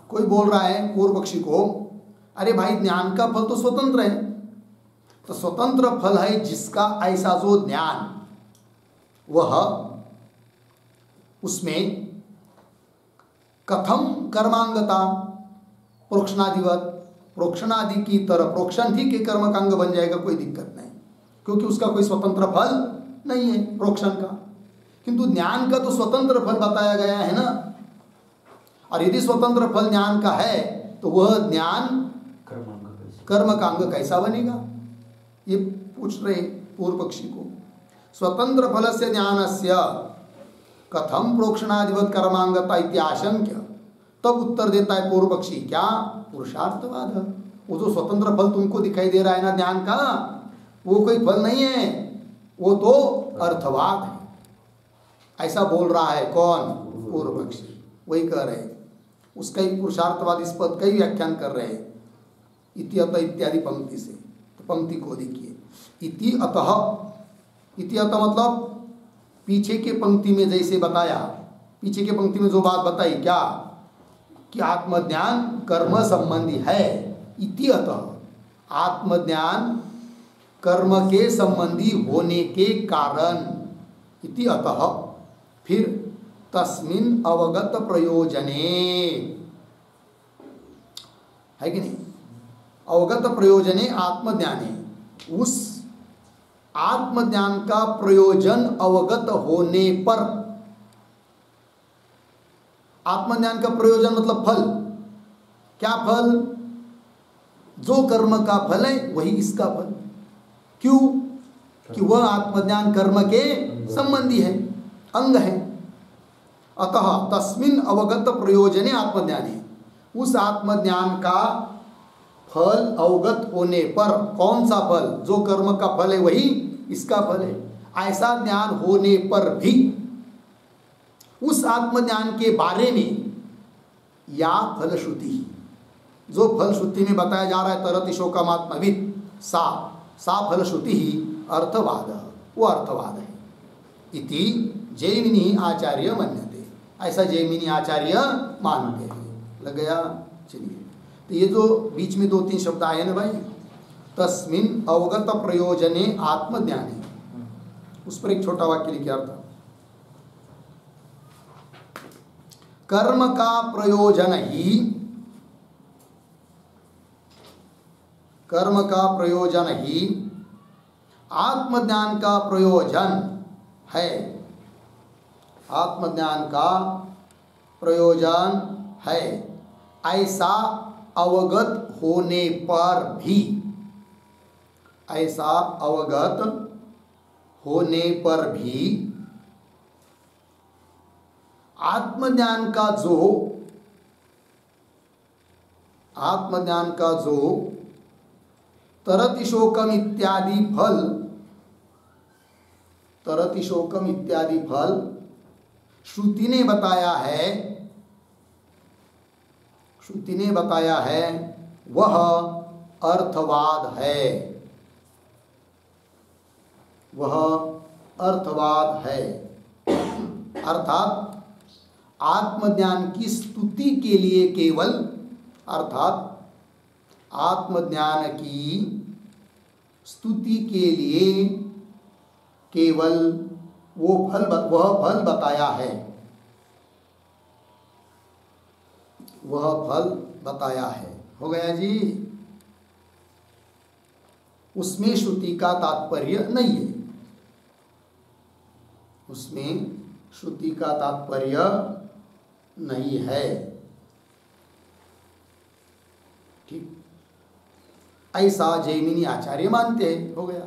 कोई बोल रहा है पूर्व पक्षी को, अरे भाई ज्ञान का फल तो स्वतंत्र है, तो स्वतंत्र फल है जिसका ऐसा जो ज्ञान, वह उसमें कथम कर्मांगता प्रोक्षणादिवत, प्रोक्षणादि की तरह प्रोक्षण ही के कर्म का अंग बन जाएगा, कोई दिक्कत नहीं, क्योंकि उसका कोई स्वतंत्र फल नहीं है प्रोक्षण का। किंतु ज्ञान का तो स्वतंत्र फल बताया गया है ना, और यदि स्वतंत्र फल ज्ञान का है तो वह ज्ञान कर्म का अंग कैसा बनेगा, ये पूछ रहे पूर्व पक्षी को। स्वतंत्र फल से ज्ञानस्य कथम प्रोक्षणादिवत कर्मांगता इति आशंक्य, तब उत्तर देता है पूर्व पक्षी, क्या पुरुषार्थवाद। वो जो स्वतंत्र फल तुमको दिखाई दे रहा है ना ज्ञान का, वो कोई फल नहीं है, वो तो अर्थवाद है। ऐसा बोल रहा है कौन? पूर्व पक्षी। वही कह रहे हैं, उसका ही पुरुषार्थवाद इस पद का ही व्याख्यान कर रहे हैं इति अतः इत्यादि पंक्ति से। तो पंक्ति को देखिए, इति अतः, इति अतः मतलब पीछे के पंक्ति में जैसे बताया, पीछे के पंक्ति में जो बात बताई क्या, कि आत्मज्ञान कर्म संबंधी है। इति अतः आत्मज्ञान कर्म के संबंधी होने के कारण, इति अतः फिर तस्मिन् अवगत प्रयोजने, है कि नहीं, अवगत प्रयोजने आत्मज्ञाने, उस आत्मज्ञान का प्रयोजन अवगत होने पर, आत्मज्ञान का प्रयोजन मतलब फल, क्या फल? जो कर्म का फल है वही इसका फल। क्यों? कि वह आत्मज्ञान कर्म के संबंधी है, अंग है। अतः तस्मिन् अवगत प्रयोजने आत्मज्ञाने, उस आत्मज्ञान का फल अवगत होने पर, कौन सा फल? जो कर्म का फल है वही इसका फल है। ऐसा ज्ञान होने पर भी उस आत्मज्ञान के बारे में या फलश्रुति, जो फलश्रुति में बताया जा रहा है तरति शोकमात्मवित्, सा फलश्रुति ही अर्थवाद, वो अर्थवाद है। इति जैमिनी आचार्य मन्यते, ऐसा जैमिनी आचार्य मानते हैं। लग गया? चलिए, तो ये जो बीच में दो तीन शब्द आए ना भाई, तस्मिन् अवगत प्रयोजने आत्मज्ञाने, उस पर एक छोटा वाक्य लिखा था। कर्म का प्रयोजन ही, कर्म का प्रयोजन ही आत्मज्ञान का प्रयोजन है, आत्मज्ञान का प्रयोजन है, ऐसा अवगत होने पर भी, ऐसा अवगत होने पर भी आत्मज्ञान का जो तरति शोकम इत्यादि फल तरति शोकम इत्यादि फल श्रुति ने बताया है, श्रुति ने बताया है वह अर्थवाद है, वह अर्थवाद है। अर्थात आत्मज्ञान की स्तुति के लिए केवल, अर्थात आत्मज्ञान की स्तुति के लिए केवल वह फल बताया है, वह फल बताया है। हो गया जी। उसमें श्रुति का तात्पर्य नहीं है, उसमें श्रुति का तात्पर्य नहीं है। ठीक, ऐसा जैमिनी आचार्य मानते हैं। हो गया,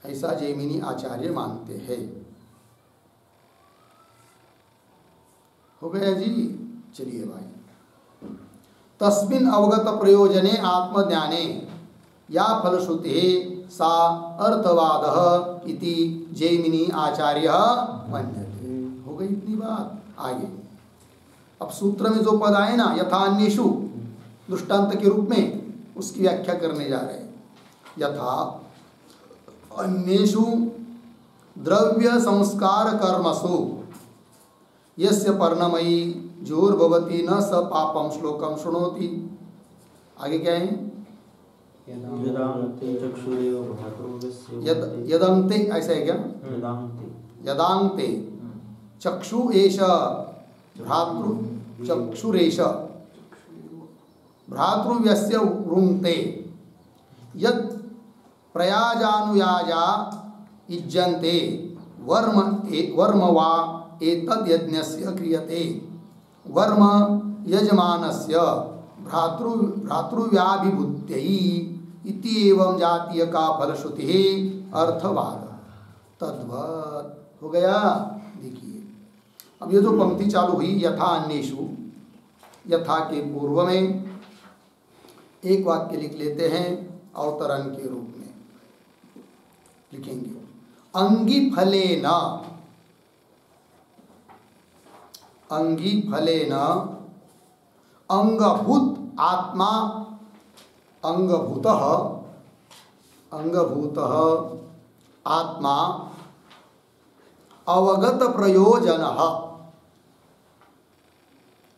ऐसा जैमिनी आचार्य मानते हैं। हो गया जी। चलिए भाई, तस्मिन् अवगत प्रयोजने आत्मज्ञाने या फलश्रुति सा अर्थवादः इति जैमिनी आचार्य मन्यते। हो गई इतनी बात। आगे अब सूत्र में जो पद आए ना, यथा अन्येषु, दृष्टांत के रूप में उसकी व्याख्या करने जा रहे हैं। यथा अन्येषु द्रव्य संस्कार कर्मसु यस्य पर्णमयी जोर्भवति न स पापम श्लोकम शृणोति। आगे क्या है? यदंते, ऐसा है क्या? यदांते चक्षु एष भ्रातृ चक्षुरेष भ्रातृव्यस्य वृंक्ते यत् प्रयाजानुयाजा इज्जन्ते वर्म वा एतद् यज्ञस्य क्रियते वर्म यजमानस्य भ्रातृव्याभिभूत्यै इति एवं जातीय का फलश्रुति अर्थवाद तद्वत्। हो गया। देखिए अब ये जो पंक्ति चालू हुई, यथा अन्येषु, यथा के पूर्व में एक वाक्य लिख लेते हैं अवतरण के रूप में लिखेंगे। अंगी फलेन, अंगी फलेन अंगभूत आत्मा, अंगभूतः आत्मा अवगत प्रयोजनः,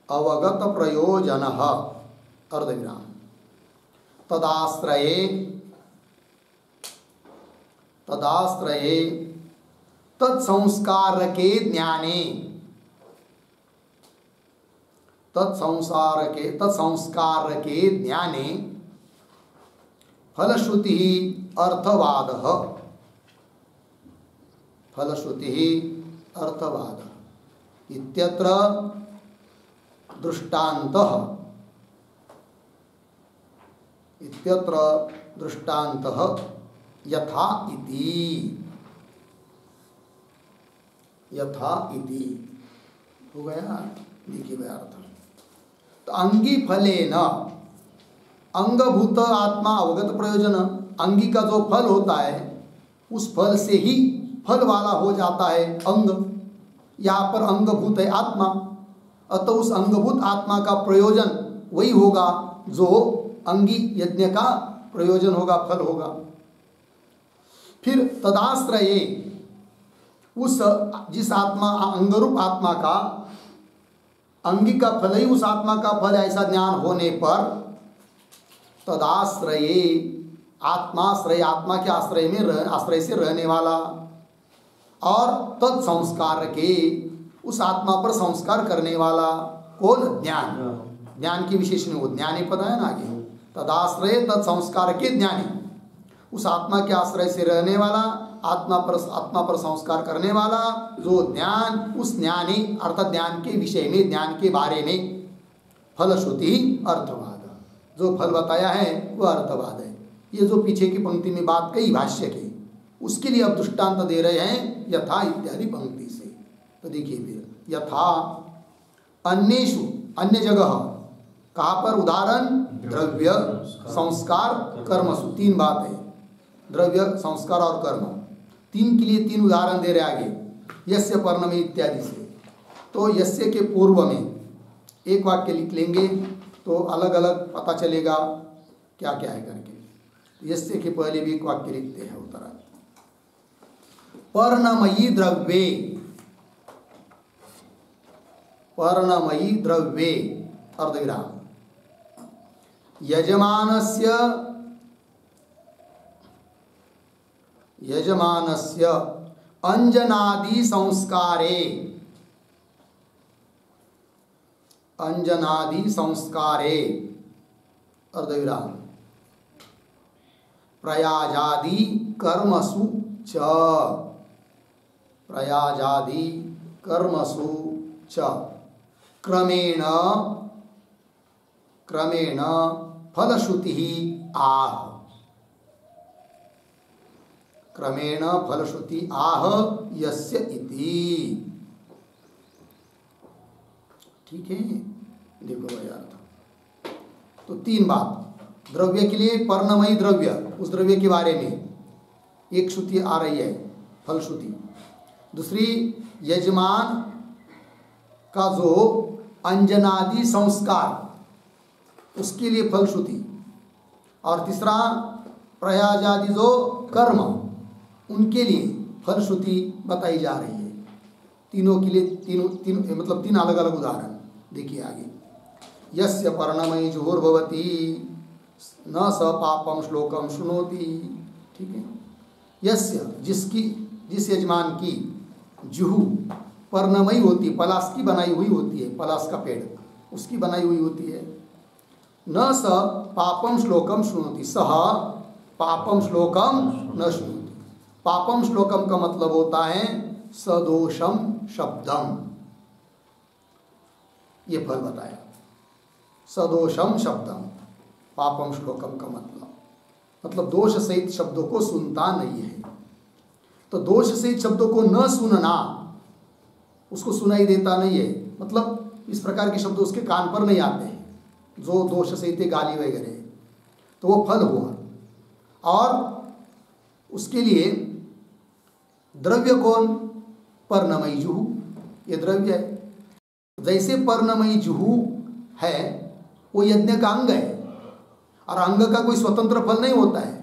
अवगत प्रयोजनः अर्धविराम तदाश्रये तदाश्रये तत्संस्कारके ज्ञाने, तत्संस्कारके ज्ञाने फलश्रुति अर्थवादः, फलश्रुति अर्थवादः इत्यत्र दृष्टान्तः, इत्यत्र दृष्टान्तः यथा इति, यथा इति। हो गया। देखिए भाई अर्थ। तो अंगी फलेन, अंगभूत आत्मा अवगत प्रयोजन, अंगी का जो फल होता है उस फल से ही फल वाला हो जाता है अंग। यहाँ पर अंगभूत है आत्मा, अतः उस अंगभूत आत्मा का प्रयोजन वही होगा जो अंगी यज्ञ का प्रयोजन होगा, फल होगा। फिर तदाश्रये, उस जिस आत्मा अंगरूप आत्मा का अंगी का फल ही उस आत्मा का फल, ऐसा ज्ञान होने पर तदाश्रये, आत्माश्रय, आत्मा के आश्रय में आश्रय से रहने वाला, और तत्संस्कार के, उस आत्मा पर संस्कार करने वाला कौन? ज्ञान। ज्ञान की विशेषण वो ज्ञानी पद है ना आगे। तदाश्रय तत्संस्कार के ज्ञानी, उस आत्मा के आश्रय से रहने वाला, आत्मा पर संस्कार करने वाला जो ज्ञान, उस ज्ञानी अर्थात ज्ञान के विषय में, ज्ञान के बारे में फलश्रुति अर्थवाद, जो फल बताया है वह अर्थवाद है। ये जो पीछे की पंक्ति में बात कही भाष्य की, उसके लिए अब दृष्टांत दे रहे हैं यथा इत्यादि पंक्ति से। तो देखिए फिर यथा अन्येषु, अन्य जगह, कहाँ पर? उदाहरण द्रव्य संस्कार कर्मसु, तीन बात है। द्रव्य, संस्कार और कर्म, तीन के लिए तीन उदाहरण दे रहे आगे, यस्य पर्णमे इत्यादि से। तो यस्य के पूर्व में एक वाक्य लिख लेंगे तो अलग अलग पता चलेगा क्या क्या है करके। यस्य के पहले भी एक वाक्य लिखते हैं उत्तरा। पर्णमयी द्रव्ये, पर्णमयी द्रव्ये अर्धविराम, यजमानस्य अंजनादि संस्कारे, अंजनादि संस्कारे अर्धविराम, प्रयाजादि कर्मसु च, प्रयाजादि कर्मसु च क्रमेण, क्रमेण फलश्रुति आह, क्रमेण फलश्रुति आह यस्य इति। ठीक है, देखो भाई अर्थ। तो तीन बात, द्रव्य के लिए पर्णमयी द्रव्य, उस द्रव्य के बारे में एक श्रुति आ रही है फलश्रुति। दूसरी, यजमान का जो अंजनादि संस्कार, उसके लिए फलश्रुति। और तीसरा, प्रयाजादि जो कर्म, उनके लिए फलश्रुति बताई जा रही है। तीनों के लिए तीन मतलब तीन अलग अलग उदाहरण देखिए आगे। यस्य पर्णमयी जुहुर्भवति न स पापम श्लोकम शृणोति। ठीक है, यस्य जिसकी, जिस यजमान की जुहु पर्णमयी होती है, पलाश की बनाई हुई होती है, पलाश का पेड़ उसकी बनाई हुई होती है। न स पापम श्लोकम शृणोति, सह पापम श्लोकम न शृणोति। पापम श्लोकम का मतलब होता है सदोषम शब्दम, ये फल बताया। सदोषम शब्दम, पापम श्लोकम का मतलब दोष सहित शब्दों को सुनता नहीं है। तो दोष सहित शब्दों को न सुनना, उसको सुनाई देता नहीं है, मतलब इस प्रकार के शब्द उसके कान पर नहीं आते हैं जो दोष सहित गाली वगैरह, तो वो फल हुआ। और उसके लिए द्रव्य कौन? पर्णमयी जुहू, ये द्रव्य है। जैसे पर्णमयी जुहू है वो यज्ञ का अंग है, और अंग का कोई स्वतंत्र फल नहीं होता है,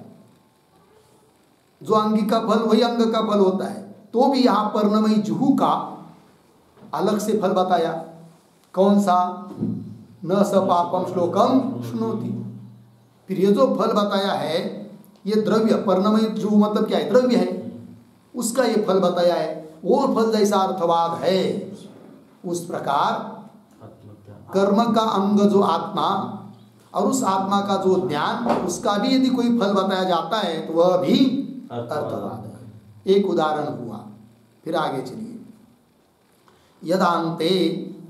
जो अंगी का फल वही अंग का फल होता है। तो भी यहाँ पर्णमयी जुहू का अलग से फल बताया। कौन सा? न स पापम श्लोकम शृणोति। फिर ये जो फल बताया है ये द्रव्य, पर्णमयी जुहू मतलब क्या है? द्रव्य है, उसका ये फल बताया है। वो फल जैसा अर्थवाद है उस प्रकार कर्म का अंग जो आत्मा और उस आत्मा का जो ज्ञान, उसका भी यदि कोई फल बताया जाता है तो वह भी अर्थवाद है। एक उदाहरण हुआ। फिर आगे चलिए। यदान्ते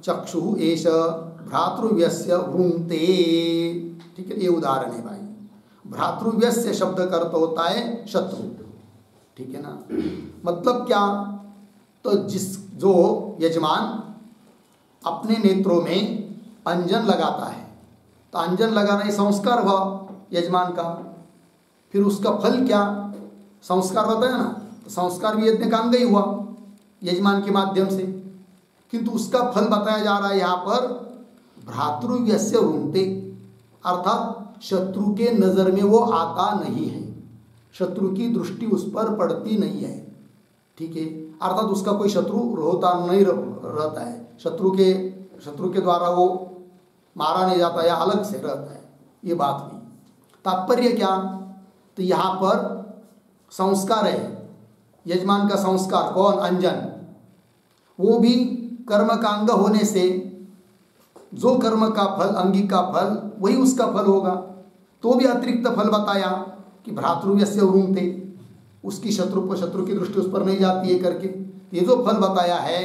चक्षु एष भ्रातृव्यस्य वृंते। ठीक है, ये उदाहरण है भाई। भ्रातृव्यस्य शब्द का अर्थ होता है शत्रु। ठीक है ना, मतलब क्या? तो जो यजमान अपने नेत्रों में अंजन लगाता है, तो अंजन लगाना ही संस्कार हुआ यजमान का। फिर उसका फल क्या? संस्कार बताया ना, तो संस्कार भी यज्ञ का अंग ही हुआ यजमान के माध्यम से। किंतु उसका फल बताया जा रहा है यहाँ पर भ्रातृव्यस्य वृंते, अर्थात शत्रु के नज़र में वो आता नहीं है, शत्रु की दृष्टि उस पर पड़ती नहीं है। ठीक है, अर्थात उसका कोई शत्रु होता नहीं रहता है, शत्रु के द्वारा वो मारा नहीं जाता या अलग से रहता है। ये बात हुई। तात्पर्य क्या? तो यहाँ पर संस्कार है, यजमान का संस्कार। कौन? अंजन। वो भी कर्म का अंग होने से जो कर्म का फल, अंगी का फल, वही उसका फल होगा। तो भी अतिरिक्त फल बताया कि भ्रातृव्यस्य वृंते, उसकी शत्रु की दृष्टि उस पर नहीं जाती है करके। ये जो फल बताया है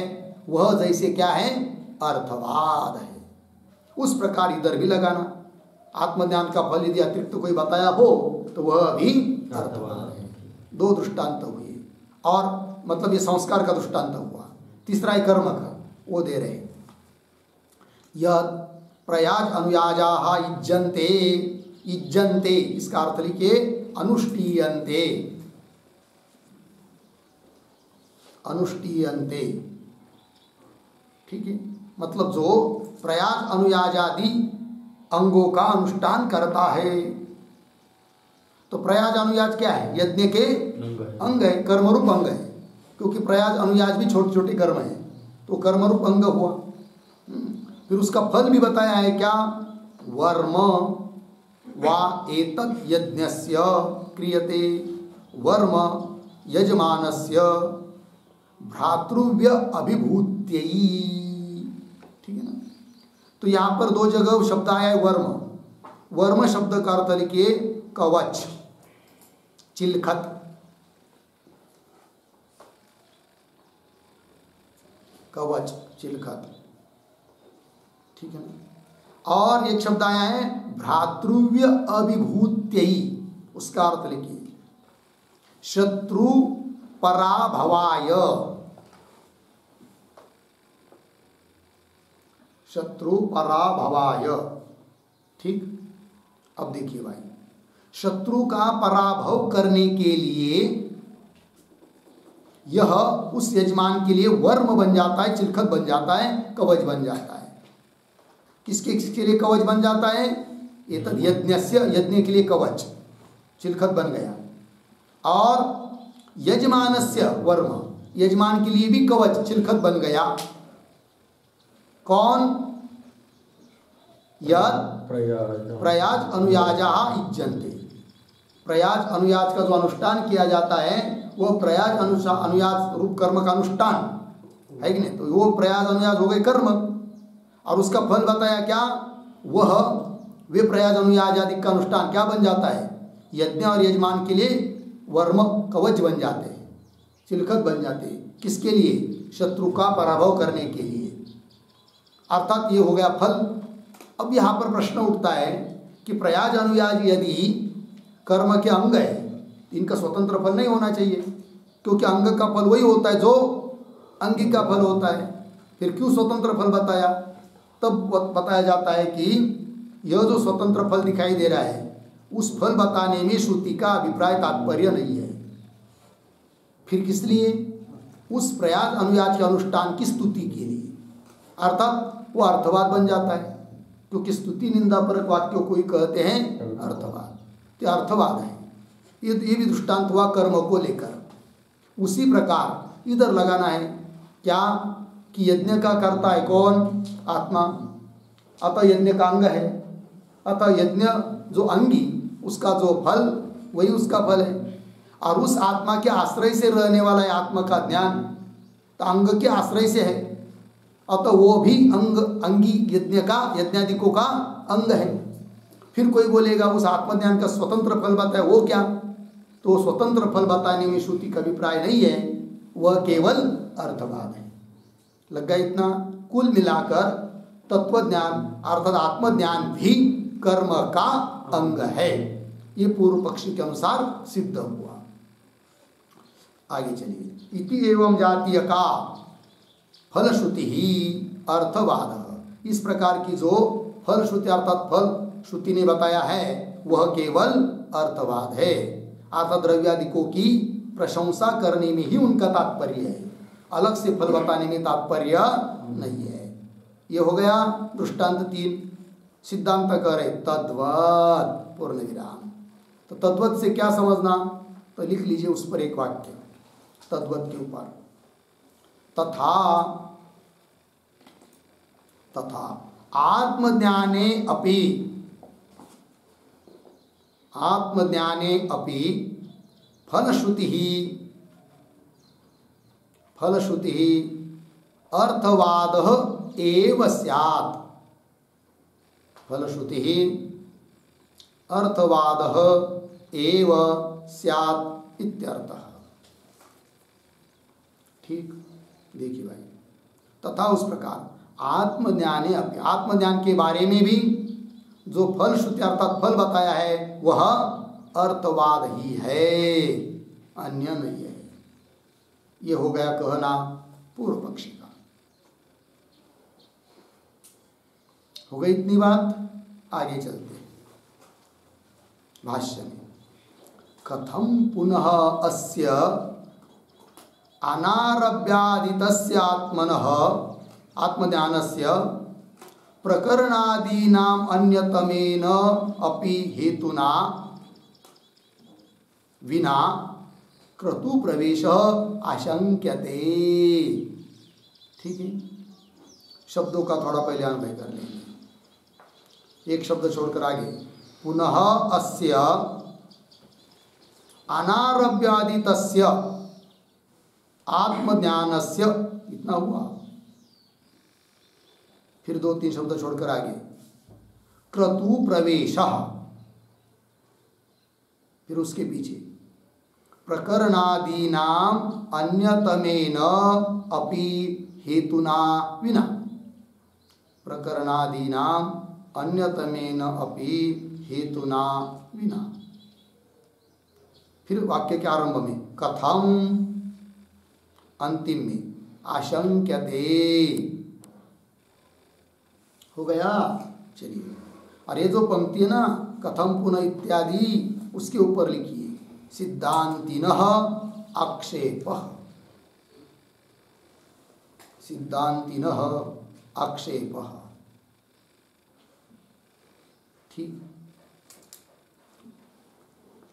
वह जैसे क्या है? अर्थवाद है। उस प्रकार इधर भी लगाना। आत्मज्ञान का फल यदि अतिरिक्त कोई बताया हो तो वह भी अर्थवाद है। दो दृष्टांत हुए, और मतलब ये संस्कार का दृष्टांत हुआ। तीसरा है कर्म का, वो दे रहे यह प्रयाज अनुयाजाः युज्यन्ते इज्जन्ते, इसका अर्थ लिखिए अनुष्ठीयन्ते, अनुष्ठीयन्ते। ठीक है, मतलब जो प्रयाग अनुयाज आदि अंगों का अनुष्ठान करता है। तो प्रयाग अनुयाज क्या है? यज्ञ के अंग है, कर्मरूप अंग है, क्योंकि प्रयाग अनुयाज भी छोटे छोटे कर्म है, तो कर्मरूप अंग हुआ। फिर उसका फल भी बताया है क्या? वर्म वा एतत् यज्ञस्य क्रियते वर्म यजमानस्य भ्रातृव्य अभिभूत्ययी। ठीक है ना? तो यहाँ पर दो जगह शब्द आया है वर्म। वर्म शब्द का अर्थ लिखिए कवच, चिलखत। कवच, चिलखत, ठीक है ना? और एक शब्द आया है भ्रातृव्य अभिभूत्ययी, उसका अर्थ लिखिए शत्रु पराभवाय, शत्रु पराभवाय। ठीक, अब देखिए भाई, शत्रु का पराभव करने के लिए यह उस यजमान के लिए वर्म बन जाता है, चिलखत बन जाता है, कवच बन जाता है। किसके लिए कवच बन जाता है? एतद् यज्ञस्य, यज्ञ के लिए कवच, चिलखत बन गया। और यजमानस्य वर्म, यजमान के लिए भी कवच, चिलखत बन गया। कौन? यद प्रयाज अनुयाजा इज्जन्ते, प्रयाज अनुयाज का जो अनुष्ठान किया जाता है वह प्रयाज अनुयाज रूप कर्म का अनुष्ठान है कि नहीं? तो वो प्रयाज अनुयाज हो गए कर्म, और उसका फल बताया क्या? वह वे प्रयाज अनुयाज आदि का अनुष्ठान क्या बन जाता है? यज्ञ और यजमान के लिए वर्म, कवच बन जाते हैं, चिलखत बन जाते हैं। किसके लिए? शत्रु का पराभव करने के लिए। अर्थात ये हो गया फल। अब यहाँ पर प्रश्न उठता है कि प्रयाज अनुयाज यदि कर्म के अंग है, इनका स्वतंत्र फल नहीं होना चाहिए, क्योंकि अंग का फल वही होता है जो अंगी का फल होता है। फिर क्यों स्वतंत्र फल बताया? तब बताया जाता है कि यह जो स्वतंत्र फल दिखाई दे रहा है, उस फल बताने में श्रुति का अभिप्राय तात्पर्य नहीं है। फिर किस लिए? उस प्रयाग अनुयाज के अनुष्ठान की स्तुति के लिए, अर्थात वो अर्थवाद बन जाता है, क्योंकि स्तुति निंदा परक वाक्यों को ही कहते हैं अर्थवाद। तो अर्थवाद है। ये भी दृष्टांत हुआ कर्म को लेकर। उसी प्रकार इधर लगाना है क्या कि यज्ञ का कर्ता है कौन? आत्मा, अतः यज्ञ का अंग है, अतः यज्ञ जो अंगी उसका जो फल वही उसका फल है, और उस आत्मा के आश्रय से रहने वाला है आत्मा का ज्ञान, तो अंग के आश्रय से है, अतः वो भी अंगी यज्ञ का, यज्ञादिकों का अंग है। फिर कोई बोलेगा उस आत्मज्ञान का स्वतंत्र फल बताए, वो क्या? तो स्वतंत्र फल बताने में श्रुति का अभिप्राय नहीं है, वह केवल अर्थवाद है। लग गया इतना? कुल मिलाकर तत्वज्ञान अर्थात आत्मज्ञान भी कर्म का अंग है, ये पूर्व पक्षी के अनुसार सिद्ध हुआ। आगे चलिए। इति एवं जातीय का फलश्रुति ही अर्थवाद, इस प्रकार की जो फलश्रुति अर्थात फल श्रुति ने बताया है वह केवल अर्थवाद है, अर्थात द्रव्यादिकों की प्रशंसा करने में ही उनका तात्पर्य है, अलग से फल बताने में तात्पर्य नहीं है। ये हो गया दृष्टांत 3। सिद्धांत करे तद्वत् पूर्ण विराम। तो तद्वत् से क्या समझना? तो लिख लीजिए उस पर एक वाक्य तद्वत् के ऊपर। तथा तथा आत्मज्ञाने अपि, आत्मज्ञाने अपि फलश्रुति अर्थवाद एव स्यात्, फलश्रुति अर्थवाद एव स्यात् इत्यर्थः। ठीक, देखिए भाई, तथा उस प्रकार आत्मज्ञाने अपि, आत्मज्ञान के बारे में भी जो फल श्रुति अर्थात फल बताया है वह अर्थवाद ही है, अन्य नहीं है। ये हो गया कहना पूर्व पक्षी का। हो गई इतनी बात, आगे चलते हैं। भाष्य में कथम पुनः अस्य अनारभ्यादितस्य आत्मनः आत्मज्ञानस्य प्रकरणादीनाम अन्यतमेन अपि हेतुना विना क्रतु प्रवेश आशंक्यते। ठीक है, शब्दों का थोड़ा पहले अन्वय कर लेंगे, एक शब्द छोड़कर आगे। पुनः अस्य अनारभ्यादितस्य आत्मज्ञानस्य, इतना हुआ। फिर 2-3 शब्द छोड़कर आगे क्रतु प्रवेश, फिर उसके पीछे प्रकरणादीनाम अन्यतमेन अपि हेतुना विना, प्रकरणादीनाम अन्यतमेन अपि हेतुना विना। फिर वाक्य के आरंभ में कथम, अंतिम में आशंक्यते। हो गया। चलिए, और ये जो पंक्ति है ना कथम पुनः इत्यादि, उसके ऊपर लिखिए सिद्धांतिनः आक्षेपः, सिद्धांतिनः आक्षेपः। ठीक।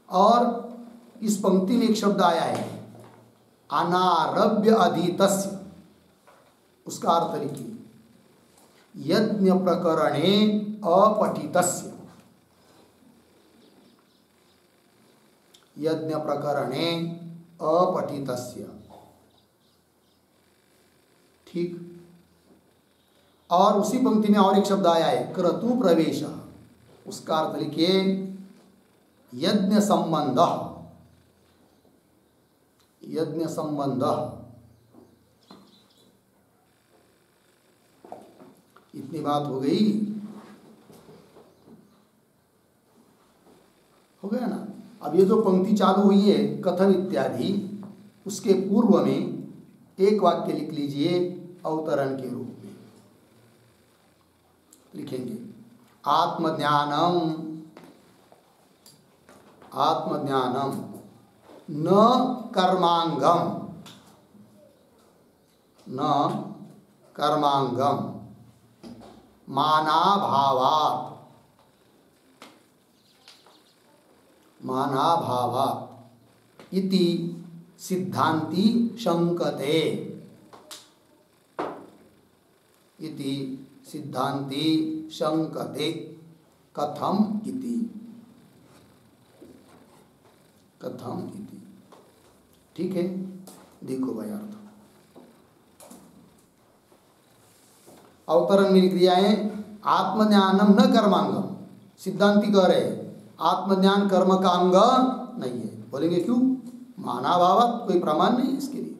और इस पंक्ति में एक शब्द आया है अनारभ्य अधीतस्य, उसका अर्थ लिखिए यज्ञ प्रकरणे अपठितस्य, यज्ञ प्रकरणे अपठितस्य। ठीक। और उसी पंक्ति में और एक शब्द आया है क्रतु प्रवेश, उसका अर्थ लिखिए यज्ञ संबंध, यज्ञ संबंध। इतनी बात हो गई, हो गया ना। अब ये जो पंक्ति चालू हुई है कथन इत्यादि, उसके पूर्व में एक वाक्य लिख लीजिए अवतरण के रूप में लिखेंगे आत्मज्ञानम, आत्मज्ञानम न कर्मांगम, न कर्मांगम मानाभावात्, मानाभावात् इति सिद्धांति शंकते, इति सिद्धांति शंकते। कथम इति, कथम इति। ठीक है, देखो भाई अर्थ अवतरण में लिख दिया है आत्मज्ञानम न कर्मांगम। सिद्धांति कह रहे आत्मज्ञान कर्म का अंग नहीं है। बोलेंगे क्यों? मानाभावात्, कोई प्रमाण नहीं इसके लिए।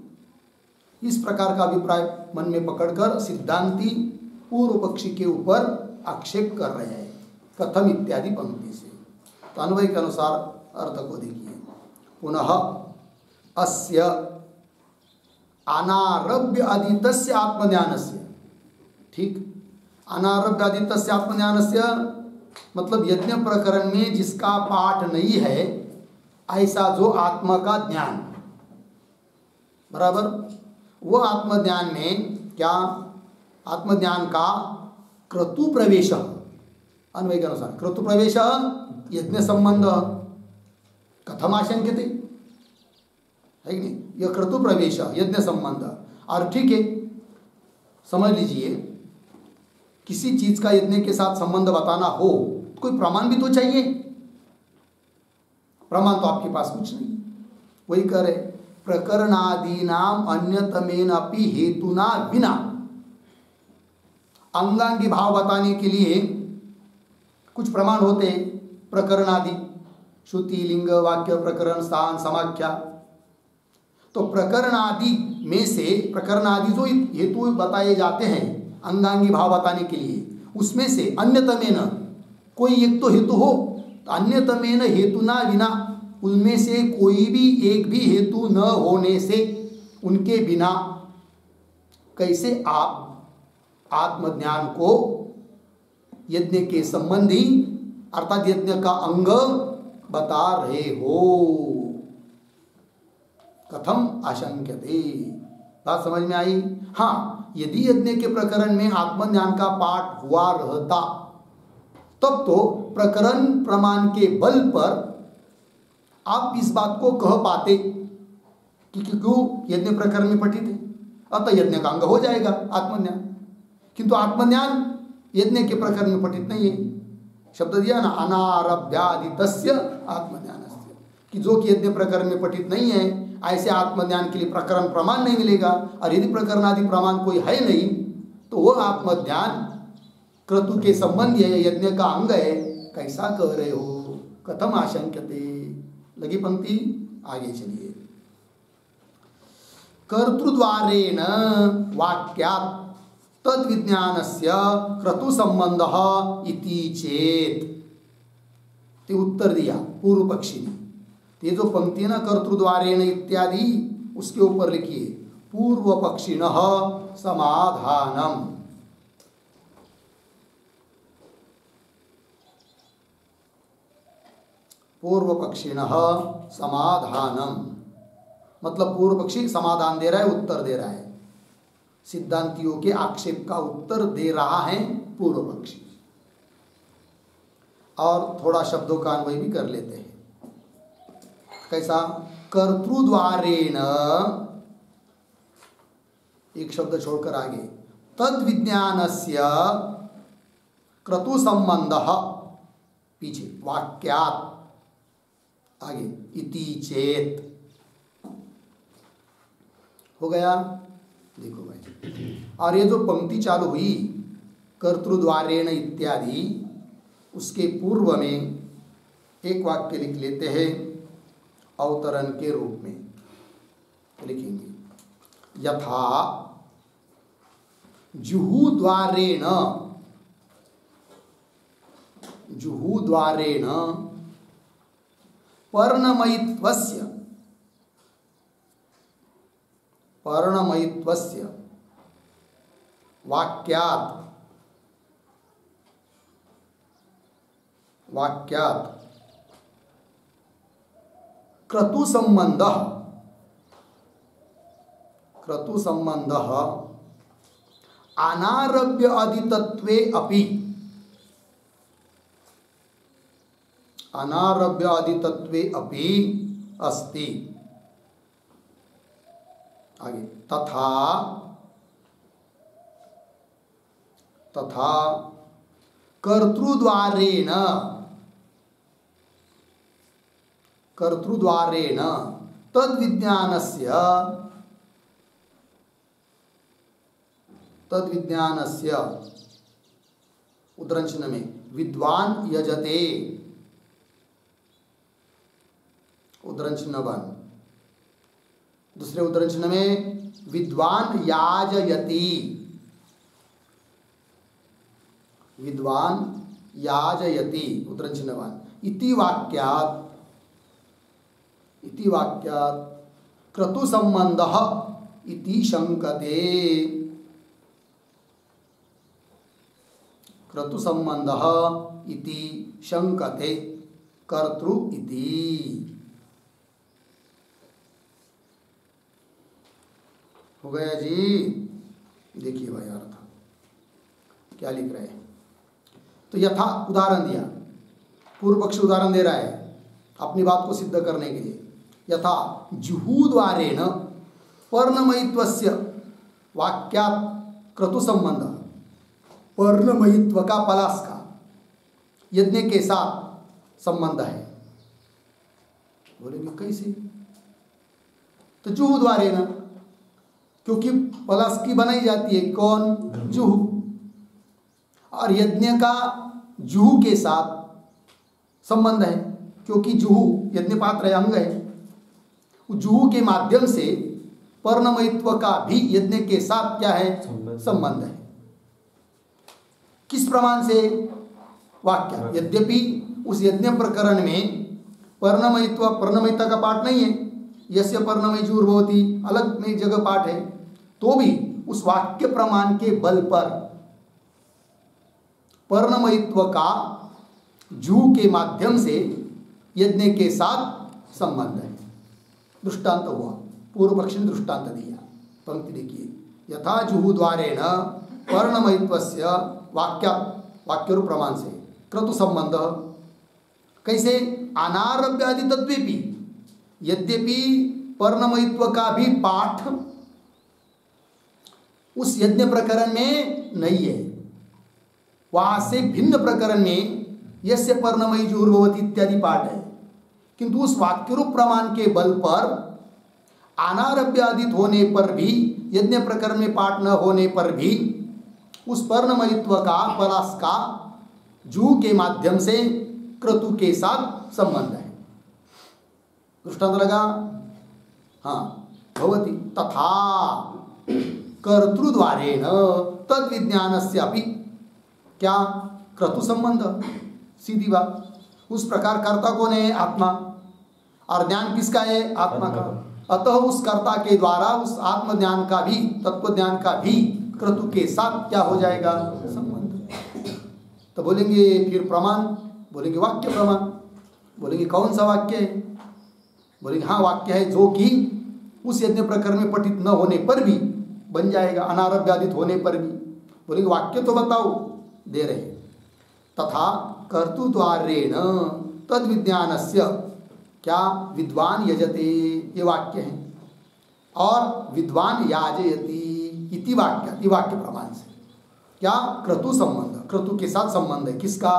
इस प्रकार का अभिप्राय मन में पकड़कर सिद्धांति पूर्व पक्षी के ऊपर आक्षेप कर रहे हैं कथम इत्यादि पंक्ति से। तो अन्वय के अनुसार अर्थ को देखिए पुनः अस्य अनारभ्य अधीतस्य आत्मज्ञानस्य। ठीक, अनारभ्य अधीतस्य आत्मज्ञानस्य मतलब यज्ञ प्रकरण में जिसका पाठ नहीं है ऐसा जो आत्मा का ज्ञान, बराबर, वो आत्मज्ञान में क्या, आत्मज्ञान का क्रतु प्रवेश, अन्वय के अनुसार क्रतु प्रवेश यज्ञ संबंध कथम आशंक्यते, है कि नहीं? यह क्रतु प्रवेश यज्ञ संबंध। और ठीक है, समझ लीजिए किसी चीज का यज्ञ के साथ संबंध बताना हो कोई प्रमाण भी तो चाहिए। प्रमाण तो आपके पास कुछ नहीं। वही कह रहे प्रकरणादीनाम अन्यतमेन अपि हेतुना विना, अंगांगी भाव बताने के लिए कुछ प्रमाण होते हैं प्रकरणादि, श्रुति, लिंग, वाक्य, प्रकरण, स्थान, समाख्या। तो प्रकरणादि में से प्रकरणादि जो हेतु बताए जाते हैं अंगांगी भाव बताने के लिए, उसमें से अन्यतमेन कोई एक तो हेतु हो, तो अन्यतमेन हेतुना विना, उनमें से कोई भी एक भी हेतु न होने से, उनके बिना कैसे आप आत्मज्ञान को यज्ञ के संबंधी अर्थात यज्ञ का अंग बता रहे हो। कथम आशंक्यते, बात समझ में आई? हाँ, यदि यज्ञ के प्रकरण में आत्मज्ञान का पाठ हुआ रहता तब तो प्रकरण प्रमाण के बल पर आप इस बात को कह पाते कि क्यों यज्ञ प्रकरण में पठित है, अतः यज्ञ का अंग हो जाएगा आत्मज्ञान। किंतु आत्मज्ञान यज्ञ के प्रकरण में पठित नहीं है। शब्द दिया ना, अनारभ्यादितस्य आत्मज्ञानस्य, कि जो कि यज्ञ प्रकरण में पठित नहीं है, ऐसे आत्मज्ञान के लिए प्रकरण प्रमाण नहीं मिलेगा। और यदि प्रकरण आदि प्रमाण कोई है नहीं तो वो आत्मज्ञान क्रतु के संबंधी है, यज्ञ का अंग है, कैसा कह रहे हो? कथम आशंक्यते। लगी पंक्ति, आगे चलिए। कर्तृद्वारेण वाक्यात् तद विज्ञानस्य क्रतु संबंधः इति चेत, ते उत्तर दिया पूर्व पक्षी ने। ये जो पंक्ति है ना, कर्तृद्वारेण इत्यादि, उसके ऊपर लिखिए पूर्व पक्षिणः समाधानम। पूर्व पक्षिणः समाधानम मतलब पूर्व पक्षी समाधान दे रहा है, उत्तर दे रहा है। सिद्धांतियों के आक्षेप का उत्तर दे रहा है पूर्व पक्षी। और थोड़ा शब्दों का अन्वय भी कर लेते हैं। कैसा? कर्तृद्वारेण, एक शब्द छोड़कर आगे, तद विज्ञानस्य क्रतु संबंधः, पीछे वाक्यात्, आगे इति चेत। हो गया? देखो भाई, और ये जो पंक्ति चालू हुई कर्तृद्वारेण इत्यादि, उसके पूर्व में एक वाक्य लिख लेते हैं अवतरण के रूप में। लिखेंगे यथा जुहुद्वारेण, जुहुद्वारेण पर्णमयित्वस्य, पर्णमयित्वस्य वाक्यात्, वाक्यात् क्रतु संबंधः, क्रतु संबंधः अनारभ्य अधितत्वे अपि, अनारभ्य अधितत्वे अपि अस्ति। आगे तथा, तथा कर्तृद्वारेण, कर्तृद्वारेण तद्विज्ञानस्य, तद्विज्ञानस्य उद्धरण में विद्वान यजते, उद्धरण चिन्ह 1, दूसरे उद्धरण चिन्ह में विद्वान याजयति, विद्वान याजयति, उद्धरण चिन्ह 1, इति वाक्यात्, इति वाक्यात् क्रतु संबंधः इति शंकते, क्रतु संबंधः इति शंकते, कर्तृ इति। हो गया जी? देखिए भाई अर्थ क्या लिख रहे हैं। तो यथा उदाहरण दिया, पूर्व पक्ष उदाहरण दे रहा है अपनी बात को सिद्ध करने के लिए। यथा जुहुद्वारेण पर्णमयित्वस्य वाक्यात् क्रतु संबंध, पर्णमयित्व का पलाश का यज्ञ के साथ संबंध है। बोलेंगे कैसे? तो जुहुद्वारेण, क्योंकि पलाश की बनाई जाती है कौन? जुहू। और यज्ञ का जुहू के साथ संबंध है, क्योंकि जुहू यज्ञ पात्र है, अंग है। जुहू के माध्यम से पर्णमयित्व का भी यज्ञ के साथ क्या है? संबंध है। किस प्रमाण से? वाक्य। यद्यपि उस यज्ञ प्रकरण में पर्णमयित्व, पर्णमयित्व का पाठ नहीं है, यस्य पर्णमय जुर्भवति अलग में जगह पाठ है, तो भी उस वाक्य प्रमाण के बल पर पर्णमयित्व का जू के माध्यम से यज्ञ के साथ संबंध है। दृष्टांत हुआ, पूर्व पक्षी ने दृष्टांत दिया। पंक्ति देखिए, यथा जुहु द्वारेण पर्णमयित्वस्य वाक्य रूप प्रमाण से क्रतु संबंध। कैसे? अनारभ्यादि तत्वेपि, यद्यपि पर्णमयित्व का भी पाठ उस यज्ञ प्रकरण में नहीं है, वहां से भिन्न प्रकरण में यस्य पर्णमयी जुहुर्भवति इत्यादि पाठ है, किंतु उस वाक्य रूप प्रमाण के बल पर अनारभ्यादित होने पर भी, यज्ञ प्रकरण में पाठ न होने पर भी उस पर्णमयित्व का पलाश का जू के माध्यम से क्रतु के साथ संबंध है। दृष्टांत लगा? हाँ, भवति तथा कर्तृद्वारेण तद विज्ञानस्य अपि क्या क्रतु संबंध, सीधी बात। उस प्रकार कर्ता कौन है? आत्मा, और ज्ञान किसका है? आत्मा का। अतः उस कर्ता के द्वारा उस आत्म ज्ञान का भी, तत्व ज्ञान का भी क्रतु के साथ क्या हो जाएगा? संबंध। तो बोलेंगे फिर प्रमाण, बोलेंगे वाक्य प्रमाण। बोलेंगे कौन सा वाक्य है? बोलेंगे हाँ, वाक्य है जो कि उस यज्ञ प्रकरण में पठित न होने पर भी बन जाएगा, अनारभ्यादित होने पर भी। बोलेंगे वाक्य तो बताओ, दे रहे। तथा कर्तृद्वारेण तद विज्ञानस्य क्या विद्वान यजते, ये वाक्य है, और विद्वान याजयति इति वाक्य, वाक्य प्रमाण से क्या क्रतु संबंध, क्रतु के साथ संबंध है। किसका?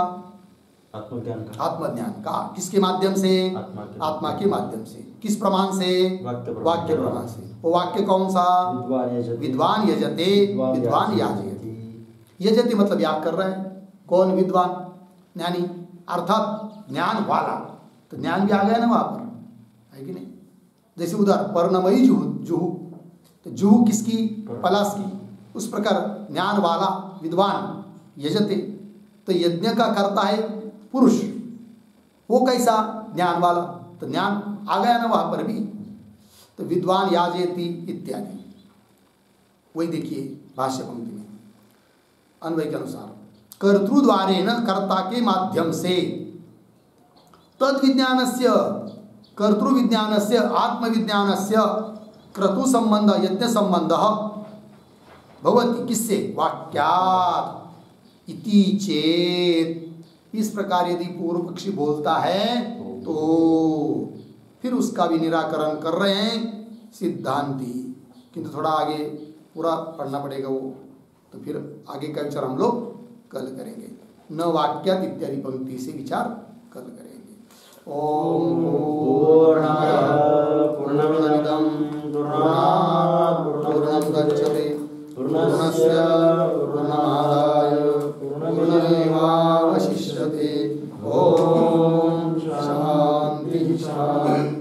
आत्मज्ञान का। आत्मज्ञान का। किसके माध्यम से? आत्मा के माध्यम से। किस प्रमाण से? वाक्य प्रमाण से। वो वाक्य कौन सा? विद्वान यजते, विद्वान याजयति। यजति मतलब याग कर रहा है। कौन? विद्वान, ज्ञानी, अर्थात ज्ञान वाला। तो ज्ञान भी आ गया ना वहां पर, है कि नहीं? जैसे उधर पर्णमयी जुहू, तो जुहू किसकी? पलाश की। उस प्रकार ज्ञान वाला विद्वान यजते, तो यज्ञ का करता है पुरुष, वो कैसा? ज्ञान वाला। तो ज्ञान आ गया ना वहां पर भी, तो विद्वान याजयति इत्यादि। वही देखिए भाष्य पंक्ति में अन्वय के अनुसार, कर्तृद्वारेण कर्ता के माध्यम से तद विज्ञानस्य, कर्तृविज्ञानस्य आत्मविज्ञानस्य क्रतु संबंध, यज्ञ संबंध भवति। किससे? वाक्यात् इति चेत। इस प्रकार यदि पूर्व पक्षी बोलता है तो फिर उसका भी निराकरण कर रहे हैं सिद्धांती, किंतु थोड़ा आगे पूरा पढ़ना पड़ेगा वो, तो फिर आगे का विचार हम लोग कल करेंगे। न वाक्यात इत्यादि पंक्ति से विचार कल करेंगे। ओम पूर्णमदं पूर्णात् पूर्णमुदच्यते पूर्णस्य पूर्णमादाय पूर्णमेवावशिष्यते। ओम शांति शांति।